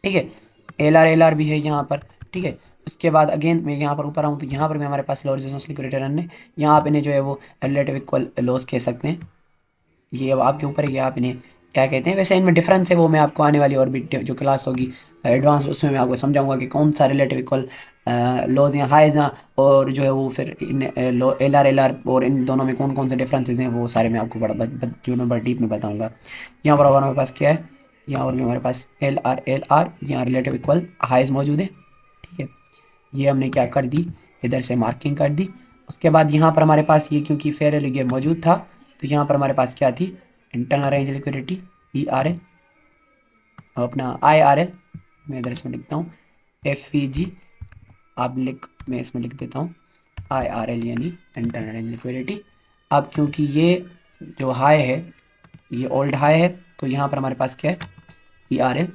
ठीक है। एल आर भी है यहाँ पर, ठीक है। उसके बाद अगेन मैं यहाँ पर ऊपर आऊँ तो यहाँ पर भी हमारे पास लोअर रेजिस्टेंस लिक्विडिटी रन है। यहाँ पे इन्हें जो है वो रिलेटिव इक्वल लॉस कह सकते हैं। ये अब आपके ऊपर है कि आप इन्हें क्या कहते हैं। वैसे इनमें डिफरेंस है, वो मैं आपको आने वाली और भी जो क्लास होगी एडवांस, उसमें मैं आपको समझाऊंगा कि कौन सा रिलेटिव इक्वल लॉज या हाइज हैं, और जो है वो फिर इन एल आर और इन दोनों में कौन कौन से डिफरेंसेस हैं, वो सारे मैं आपको जो मैं बड़ा डीप में बताऊंगा। यहाँ पर हमारे पास क्या है, यहाँ और भी हमारे पास एल आर यहाँ रिलेटिव इक्वल हाइज मौजूद है, ठीक है। ये हमने क्या कर दी, इधर से मार्किंग कर दी। उसके बाद यहाँ पर हमारे पास ये क्योंकि फेयर वैल्यू गैप मौजूद था, तो यहाँ पर हमारे पास क्या थी, internal range liquidity E R L, अपना आई आर एल मैं इधर इसमें लिखता हूँ, एफ ई जी आप लिख, मैं इसमें लिख देता हूँ आई आर एल यानी इंटरनल रेंज लिक्विडिटी। अब क्योंकि ये जो हाई है ये ओल्ड हाई है, तो यहाँ पर हमारे पास क्या है, E R L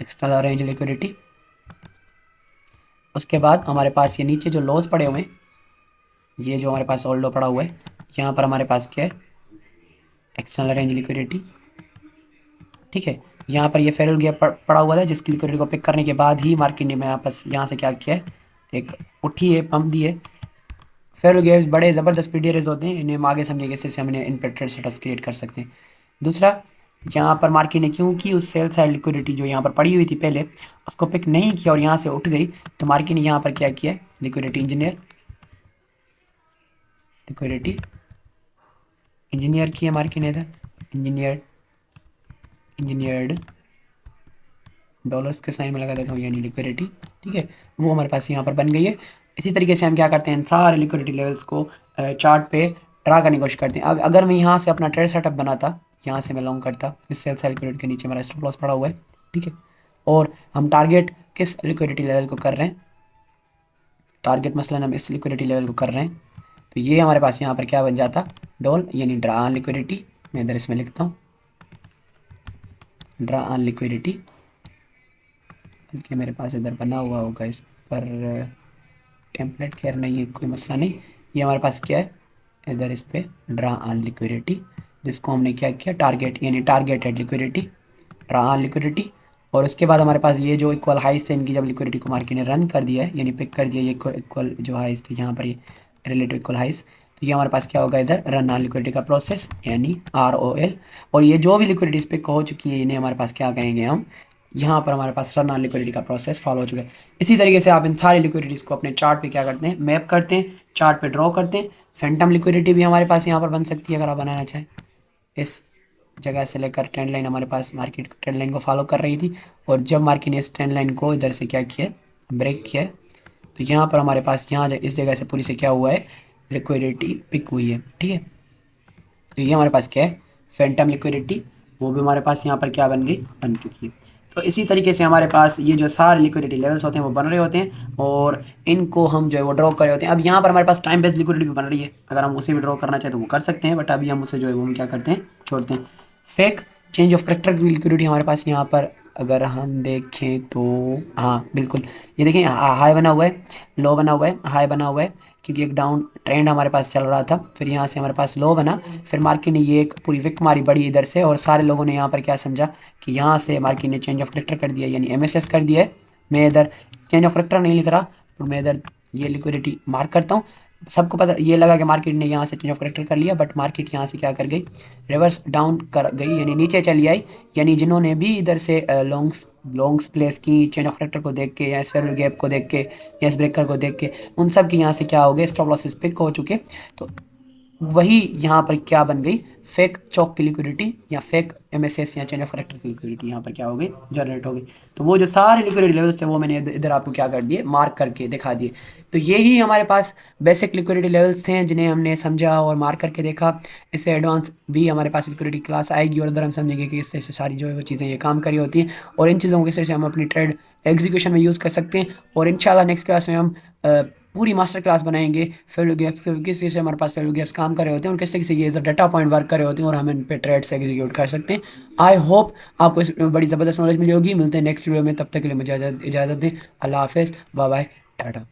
external range liquidity. उसके बाद हमारे पास ये नीचे जो लॉस पड़े हुए हैं, ये जो हमारे पास ओल्ड लो पड़ा हुआ है, यहाँ पर हमारे पास क्या है, एक्सटर्नल रेंज लिक्विडिटी, ठीक है। यहाँ पर ये फेरल गैप पड़ा हुआ था जिसकी लिक्विडिटी को पिक करने के बाद ही मार्केट ने वापस यहाँ से क्या किया है, एक उठी है, पंप दी है। फेरल गैप्स बड़े ज़बरदस्त पीडीआरएस होते हैं, इन्हें हम आगे समझेंगे, इससे हमने इन पर ट्रेड सेटअप्स क्रिएट कर सकते हैं। दूसरा, यहाँ पर मार्केट ने क्योंकि उस सेल साइड लिक्विडिटी जो यहाँ पर पड़ी हुई थी पहले उसको पिक नहीं किया और यहाँ से उठ गई, तो मार्केट ने यहाँ पर क्या किया, लिक्विडिटी इंजीनियर की है मार्केट ने इधर, इंजीनियर्ड डॉलर्स के साइन में लगा देता हूँ यानी लिक्विडिटी, ठीक है। वो हमारे पास यहाँ पर बन गई है। इसी तरीके से हम क्या करते हैं, सारे लिक्विडिटी लेवल्स को चार्ट पे ड्रा करने की कोशिश करते हैं। अब अगर मैं यहाँ से अपना ट्रेड सेटअप बनाता, यहाँ से मैं लॉन्ग करता, इस सेल साइड लिक्विडिटी के नीचे मेरा स्टॉप लॉस पड़ा हुआ है, ठीक है। और हम टारगेट किस लिक्विडिटी लेवल को कर रहे हैं, टारगेट मसलन हम इस लिक्विडिटी लेवल को कर रहे हैं, तो ये हमारे पास यहाँ पर क्या बन जाता, डॉल यानी ड्रा ऑन लिक्विडिटी। मैं इधर इसमें लिखता हूँ ड्रा ऑन लिक्विडिटी, बल्कि मेरे पास इधर बना हुआ होगा इस पर टेम्पलेट, खैर नहीं है कोई मसला नहीं। ये हमारे पास क्या है, इधर इस पर ड्रा ऑन लिक्विडिटी, जिसको हमने क्या किया, टारगेट यानी targeted liquidity, draw on liquidity. और उसके बाद हमारे पास ये जो इक्वल हाइज से इनकी जब लिक्विडिटी को मार्केट ने रन कर दिया है यानी पिक कर दिया, ये इक्वल जो हाइज थे यहाँ पर, ये रिलेटिव इक्वल हाइज, तो ये हमारे पास क्या होगा, इधर रन ऑन लिक्विडिटी का प्रोसेस यानी ROL। और ये जो भी लिक्विडिटीज पिक हो चुकी है इन्हें हमारे पास क्या कहेंगे हम, यहाँ पर हमारे पास रन ऑन लिक्विडिटी का प्रोसेस फॉलो हो चुका है। इसी तरीके से आप इन सारी लिक्विडिटीज़ को अपने चार्ट पे क्या करते हैं, मैप करते हैं, चार्ट पे ड्रॉ करते हैं। फैंटम लिक्विडिटी भी हमारे पास यहाँ पर बन सकती है अगर आप बनाना चाहें। इस जगह से लेकर ट्रेंड लाइन हमारे पास मार्केट ट्रेंड लाइन को फॉलो कर रही थी, और जब मार्केट ने इस ट्रेंड लाइन को इधर से क्या किया, ब्रेक किया, तो यहाँ पर हमारे पास यहाँ इस जगह से पूरी से क्या हुआ है, लिक्विडिटी पिक हुई है, ठीक है। तो ये हमारे पास क्या है, फैंटम लिक्विडिटी, वो भी हमारे पास यहाँ पर क्या बन गई, बन चुकी है। तो इसी तरीके से हमारे पास ये जो सारे लिक्विडिटी लेवल्स होते हैं वो बन रहे होते हैं, और इनको हम जो है वो ड्रॉ कर रहे होते हैं। अब यहाँ पर हमारे पास टाइम बेस्ड लिक्विडिटी भी बन रही है, अगर हम उसे भी ड्रॉ करना चाहें तो वो कर सकते हैं, बट अभी हम उसे जो है वो हम क्या करते हैं, छोड़ते हैं। फेक चेंज ऑफ करेक्टर की लिक्विडिटी हमारे पास यहाँ पर अगर हम देखें तो, हाँ बिल्कुल, ये देखें हाई बना हुआ है, लो बना हुआ है, हाई बना हुआ है, क्योंकि एक डाउन ट्रेंड हमारे पास चल रहा था, फिर यहाँ से हमारे पास लो बना, फिर मार्केट ने ये एक पूरी विक मारी बड़ी इधर से, और सारे लोगों ने यहाँ पर क्या समझा कि यहाँ से मार्केट ने चेंज ऑफ करेक्टर कर दिया यानी MSS कर दिया है। मैं इधर चेंज ऑफ करेक्टर नहीं लिख रहा, तो मैं इधर ये लिक्विडिटी मार्क करता हूँ। सबको पता ये लगा कि मार्केट ने यहाँ से चेंज ऑफ करेक्टर कर लिया, बट मार्केट यहाँ से क्या कर गई, रिवर्स डाउन कर गई यानी नीचे चली आई। यानी जिन्होंने भी इधर से लॉन्ग्स प्लेस की चेंज ऑफ करेक्टर को देख के या स्फेरल गैप को देख के या इस ब्रेकर को देख के, उन सब की यहाँ से क्या हो गए, स्टॉप लॉसेस पिक हो चुके। तो वही यहाँ पर क्या बन गई, फेक चौक की लिक्विडिटी या फेक एमएसएस या चेन ऑफ करेक्टर की लिक्विडिटी यहाँ पर क्या हो गई, जनरेट हो गई। तो वो जो सारे लिक्विडिटी लेवल्स थे वो मैंने इधर आपको क्या कर दिए, मार्क करके दिखा दिए। तो यही हमारे पास बेसिक लिक्विडिटी लेवल्स थे जिन्हें हमने समझा और मार्क करके देखा। इससे एडवांस भी हमारे पास लिक्विडिटी क्लास आएगी और अंदर हम समझेंगे कि इससे सारी जो है वो चीज़ें ये काम करी होती हैं और इन चीज़ों को किस तरह से हम अपनी ट्रेड एग्जीक्यूशन में यूज़ कर सकते हैं। और इंशाल्लाह नेक्स्ट क्लास में हम पूरी मास्टर क्लास बनाएंगे फैल्यू गैप्स, किस किस से हमारे पास फैल्यू गैप्स काम कर रहे होते हैं और किस तरीके से ये डाटा पॉइंट वर्क कर रहे होते हैं और हम इन पे ट्रेड्स एग्जीक्यूट कर सकते हैं। आई होप आपको इस बड़ी ज़बरदस्त नॉलेज मिली होगी। मिलते हैं नेक्स्ट वीडियो में, तब तक के लिए मुझे इजाज़त दें। अल्लाह हाफिज़, बाय बाय, टाटा।